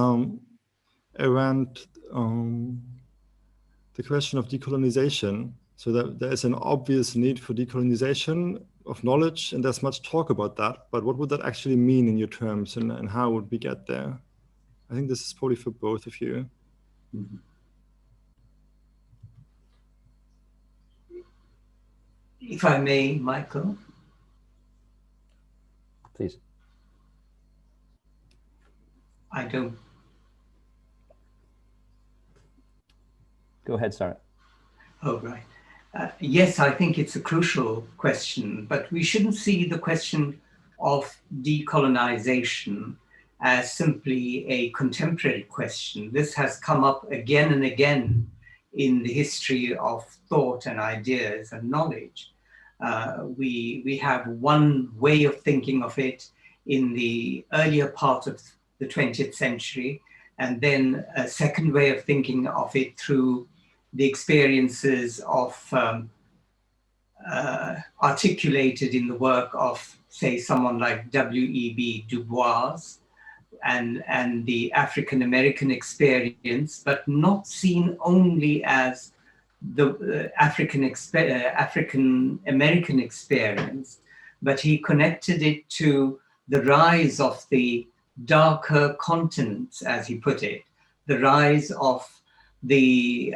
around the question of decolonization. So that there is an obvious need for decolonization of knowledge, and there's much talk about that, but what would that actually mean in your terms, and how would we get there? I think this is probably for both of you. If I may, Michael. Please. I don't. Go ahead, Sarah. Oh, right. Yes, I think it's a crucial question, but we shouldn't see the question of decolonization as simply a contemporary question. This has come up again and again in the history of thought and ideas and knowledge. We have one way of thinking of it in the earlier part of the 20th century, and then a second way of thinking of it through the experiences of articulated in the work of, say, someone like W.E.B. Du Bois, and the African American experience, but not seen only as the African American experience, but he connected it to the rise of the darker continents, as he put it, the rise of the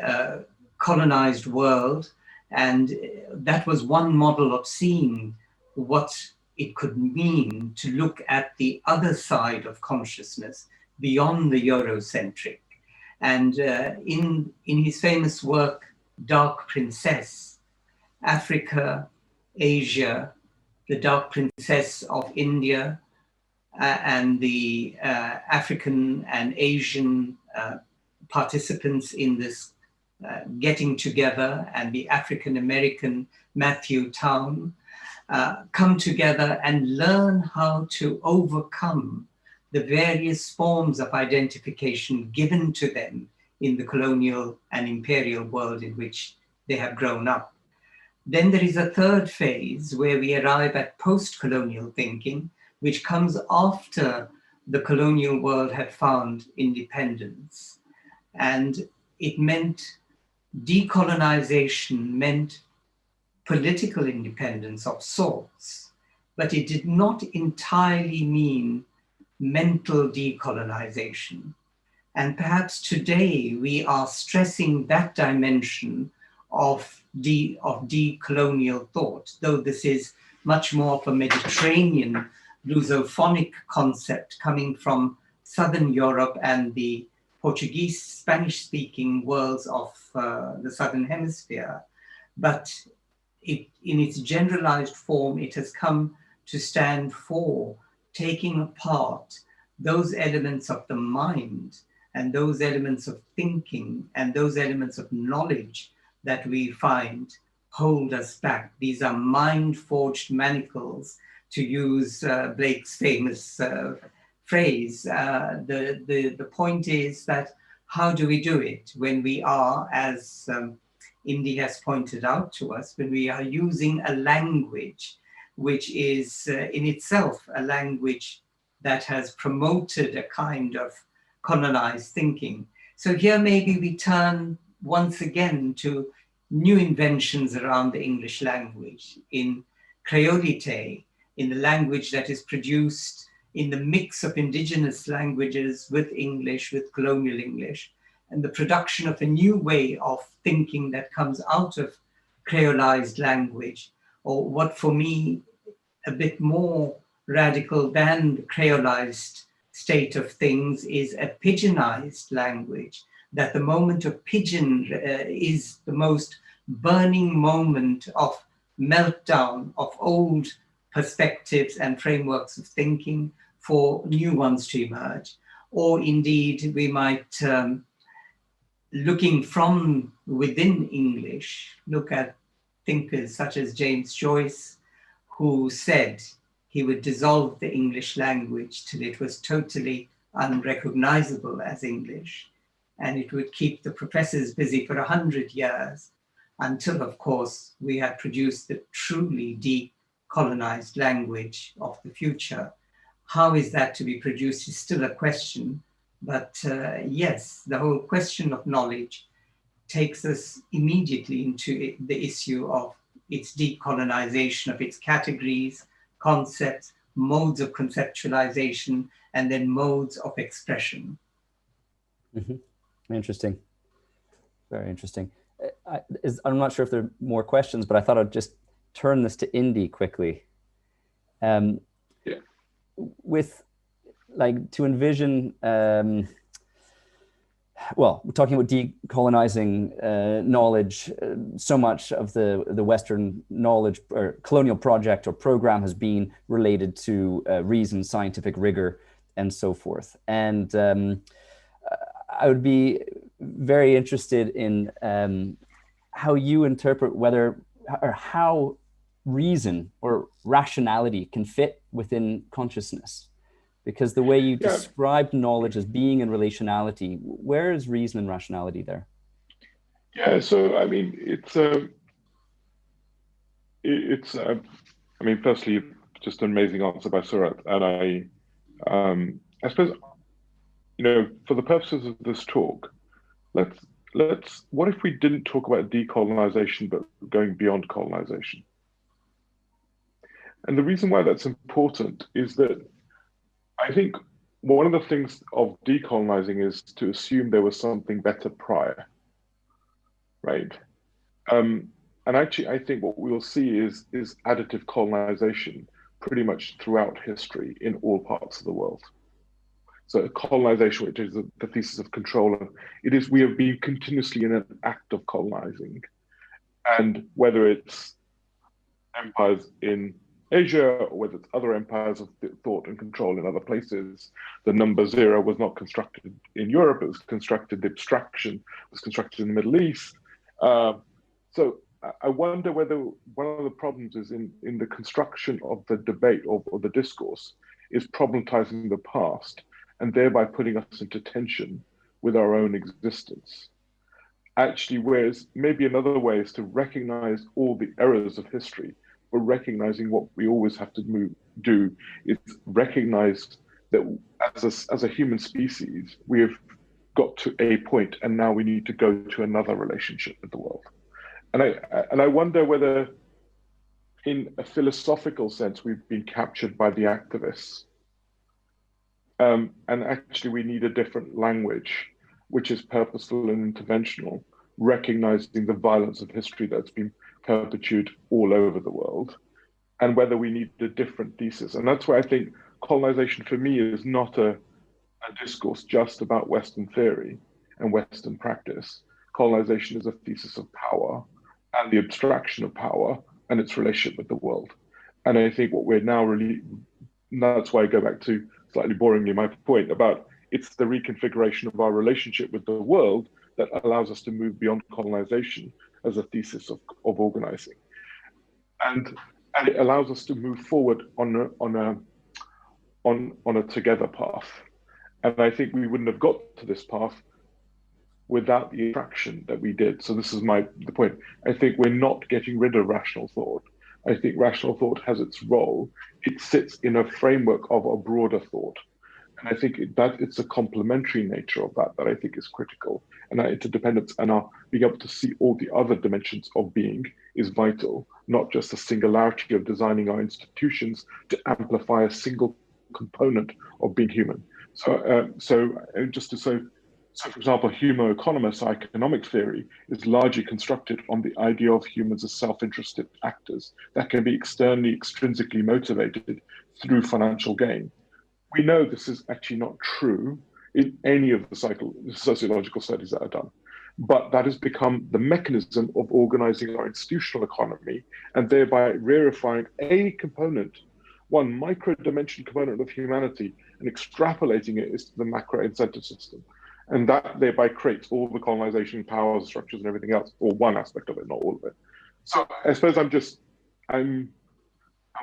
colonized world. And that was one model of seeing what it could mean to look at the other side of consciousness beyond the Eurocentric. And in his famous work, Dark Princess, Africa, Asia, the Dark Princess of India, and the African and Asian participants in this getting together, and the African American Matthew Town come together and learn how to overcome the various forms of identification given to them in the colonial and imperial world in which they have grown up. Then there is a third phase where we arrive at post-colonial thinking, which comes after the colonial world had found independence. And it meant decolonization, meant political independence of sorts, but it did not entirely mean mental decolonization. And perhaps today we are stressing that dimension of decolonial thought, though this is much more of a Mediterranean Lusophonic concept coming from Southern Europe and the Portuguese, Spanish-speaking worlds of the Southern Hemisphere. But in its generalized form, it has come to stand for taking apart those elements of the mind and those elements of thinking and those elements of knowledge that we find hold us back. These are mind-forged manacles, to use Blake's famous phrase. The point is that how do we do it when we are, as Indy has pointed out to us, when we are using a language which is in itself a language that has promoted a kind of colonized thinking. So here maybe we turn once again to new inventions around the English language, in creolite, in the language that is produced in the mix of indigenous languages with English, with colonial English, and the production of a new way of thinking that comes out of creolized language, or what for me, a bit more radical than the creolized state of things, is a pidginized language, that the moment of pidgin is the most burning moment of meltdown of old perspectives and frameworks of thinking for new ones to emerge. Or indeed, we might, looking from within English, look at thinkers such as James Joyce, who said he would dissolve the English language till it was totally unrecognizable as English, and it would keep the professors busy for 100 years, until, of course, we had produced the truly decolonized language of the future. How is that to be produced is still a question, but yes, the whole question of knowledge takes us immediately into the issue of its decolonization of its categories, concepts, modes of conceptualization, and then modes of expression. Mm-hmm. Interesting. Very interesting. I'm not sure if there are more questions, but I thought I'd just turn this to Indy quickly. With, like, to envision, well, we're talking about decolonizing knowledge. So much of the Western knowledge or colonial project or program has been related to reason, scientific rigor, and so forth. And I would be very interested in how you interpret whether or how reason or rationality can fit within consciousness. Because the way you described knowledge as being in relationality, where is reason and rationality there? Yeah, so I mean, I mean, firstly, just an amazing answer by Surat, and I suppose for the purposes of this talk, what if we didn't talk about decolonization, but going beyond colonization? And the reason why that's important is that I think one of the things of decolonizing is to assume there was something better prior, right? And actually, I think what we will see is additive colonization pretty much throughout history in all parts of the world. So colonization, which is the thesis of control, we have been continuously in an act of colonizing. And whether it's empires in Asia or whether it's other empires of thought and control in other places, the number zero was not constructed in Europe, it was constructed, the abstraction was constructed in the Middle East. So I wonder whether one of the problems is in the construction of the debate or the discourse is problematizing the past and thereby putting us into tension with our own existence. Actually, whereas maybe another way is to recognize all the errors of history, but recognizing what we always have to do is recognize that as a human species, we have got to a point and now we need to go to another relationship with the world. And I wonder whether in a philosophical sense, we've been captured by the activists. And actually we need a different language, which is purposeful and interventional, recognizing the violence of history that's been perpetuated all over the world, and whether we need a different thesis. And that's why I think colonization for me is not a discourse just about Western theory and Western practice. Colonization is a thesis of power and the abstraction of power and its relationship with the world. And I think what we're now that's why I go back to slightly boringly my point about it's the reconfiguration of our relationship with the world that allows us to move beyond colonization as a thesis of organizing. And it allows us to move forward on a together path. And I think we wouldn't have got to this path without the attraction that we did. So this is the point. I think we're not getting rid of rational thought. I think rational thought has its role. It sits in a framework of a broader thought. And I think it's a complementary nature of that I think is critical. And that interdependence and our being able to see all the other dimensions of being is vital, not just the singularity of designing our institutions to amplify a single component of being human. So for example, humo-economist economic theory is largely constructed on the idea of humans as self-interested actors that can be extrinsically motivated through financial gain. We know this is actually not true in any of the sociological studies that are done, but that has become the mechanism of organizing our institutional economy and thereby rarefying a component, one micro-dimension component of humanity, and extrapolating it into the macro incentive system. And that thereby creates all the colonization powers, structures, and everything else, or one aspect of it, not all of it. So I suppose I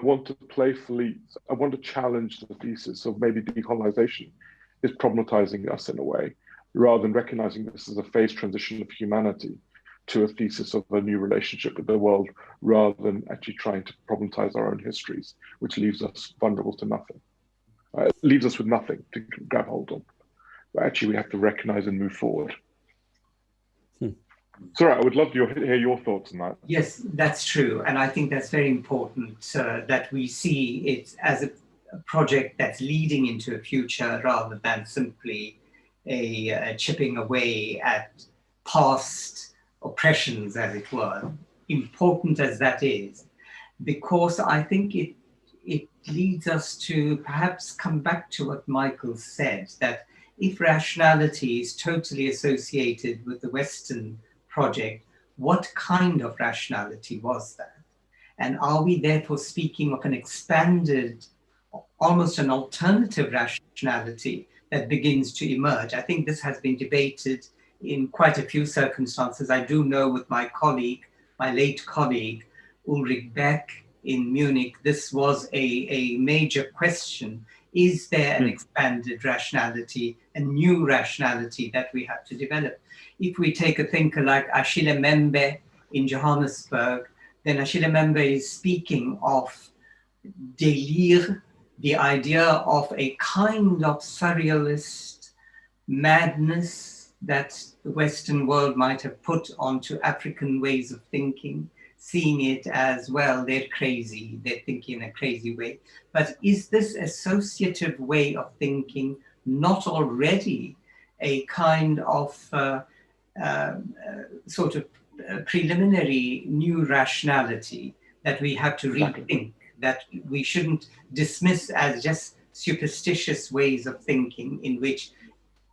want to challenge the thesis of maybe decolonization is problematizing us in a way, rather than recognizing this as a phase transition of humanity to a thesis of a new relationship with the world, rather than actually trying to problematize our own histories, which leaves us vulnerable to nothing. It leaves us with nothing to grab hold of. But actually, we have to recognize and move forward. Sorry, I would love to hear your thoughts on that. Yes, that's true. And I think that's very important that we see it as a project that's leading into a future rather than simply a chipping away at past oppressions, as it were, important as that is, because I think it leads us to perhaps come back to what Michael said, that if rationality is totally associated with the Western project, what kind of rationality was that? And are we therefore speaking of an expanded, almost an alternative rationality that begins to emerge? I think this has been debated in quite a few circumstances. I do know with my late colleague, Ulrich Beck in Munich, this was a major question. Is there an expanded rationality, a new rationality that we have to develop? If we take a thinker like Achille Mbembe in Johannesburg, then Achille Mbembe is speaking of délire, the idea of a kind of surrealist madness that the Western world might have put onto African ways of thinking, seeing it as, well, they're crazy, they're thinking in a crazy way. But is this associative way of thinking not already a kind of sort of preliminary new rationality that we have to rethink, that we shouldn't dismiss as just superstitious ways of thinking in which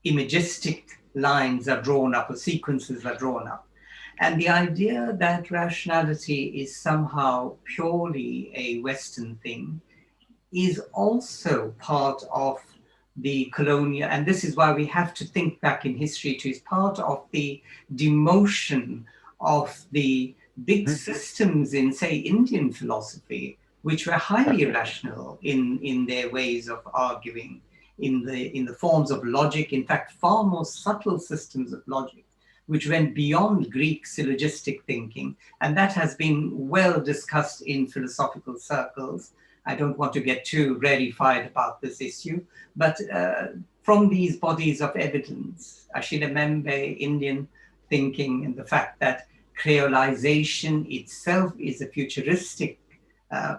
imagistic lines are drawn up or sequences are drawn up? And the idea that rationality is somehow purely a Western thing is also part of the colonial, and this is why we have to think back in history too, is part of the demotion of the big systems in, say, Indian philosophy, which were highly rational in their ways of arguing, in the forms of logic, in fact, far more subtle systems of logic, which went beyond Greek syllogistic thinking. And that has been well discussed in philosophical circles. I don't want to get too rarefied about this issue, but from these bodies of evidence, Achille Mbembe, Indian thinking, and the fact that creolization itself is a futuristic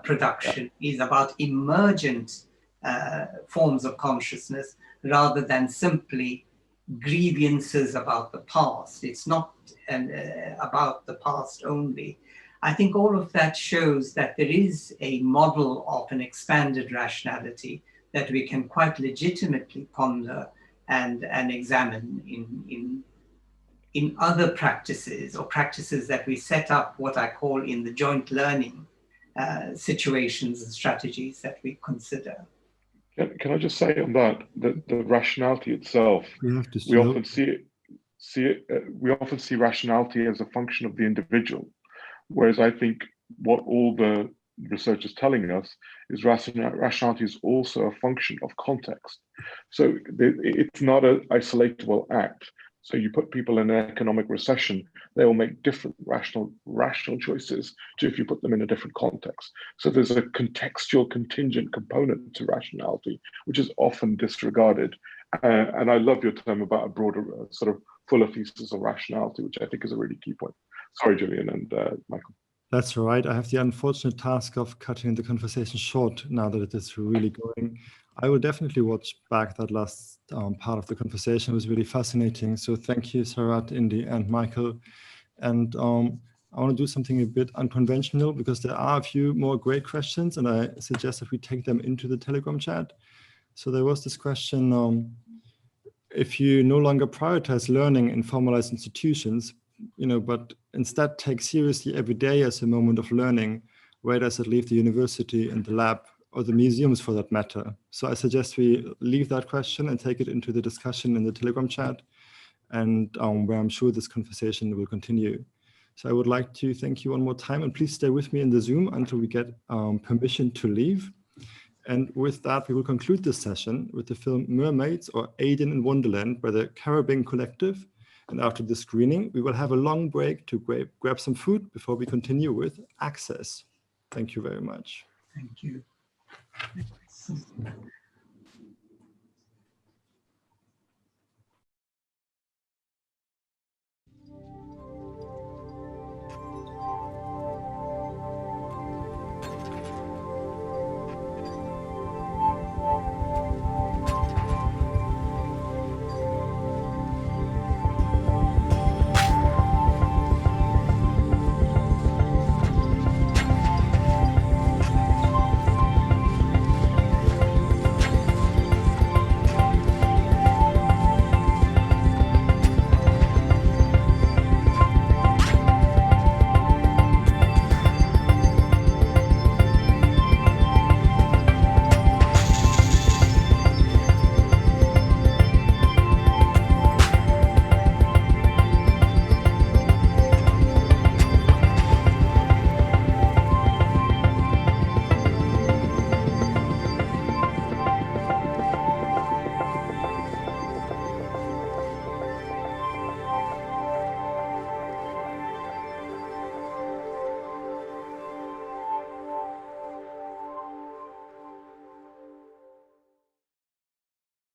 production, is about emergent forms of consciousness rather than simply grievances about the past. It's not about the past only. I think all of that shows that there is a model of an expanded rationality that we can quite legitimately ponder and examine in other practices, or practices that we set up, what I call in the joint learning situations and strategies that we consider. Can I just say on that, the rationality itself, we often see rationality as a function of the individual, whereas I think what all the research is telling us is rationality is also a function of context. So it's not an isolatable act. So you put people in an economic recession, they will make different rational choices to if you put them in a different context. So there's a contextual contingent component to rationality, which is often disregarded. And I love your term about a broader sort of fuller thesis of rationality, which I think is a really key point. Sorry, Julian and Michael. That's right. I have the unfortunate task of cutting the conversation short now that it is really going. I will definitely watch back that last part of the conversation. It was really fascinating. So thank you, Sarat, Indy, and Michael. And I want to do something a bit unconventional because there are a few more great questions, and I suggest that we take them into the Telegram chat. So there was this question, if you no longer prioritize learning in formalized institutions, but instead take seriously every day as a moment of learning, where does it leave the university and the lab, or the museums for that matter? So I suggest we leave that question and take it into the discussion in the Telegram chat, and where I'm sure this conversation will continue. So I would like to thank you one more time, and please stay with me in the Zoom until we get permission to leave. And with that, we will conclude this session with the film Mermaids, or Aden in Wonderland by the Caribbean Collective. And after the screening, we will have a long break to grab some food before we continue with Access. Thank you very much. Thank you.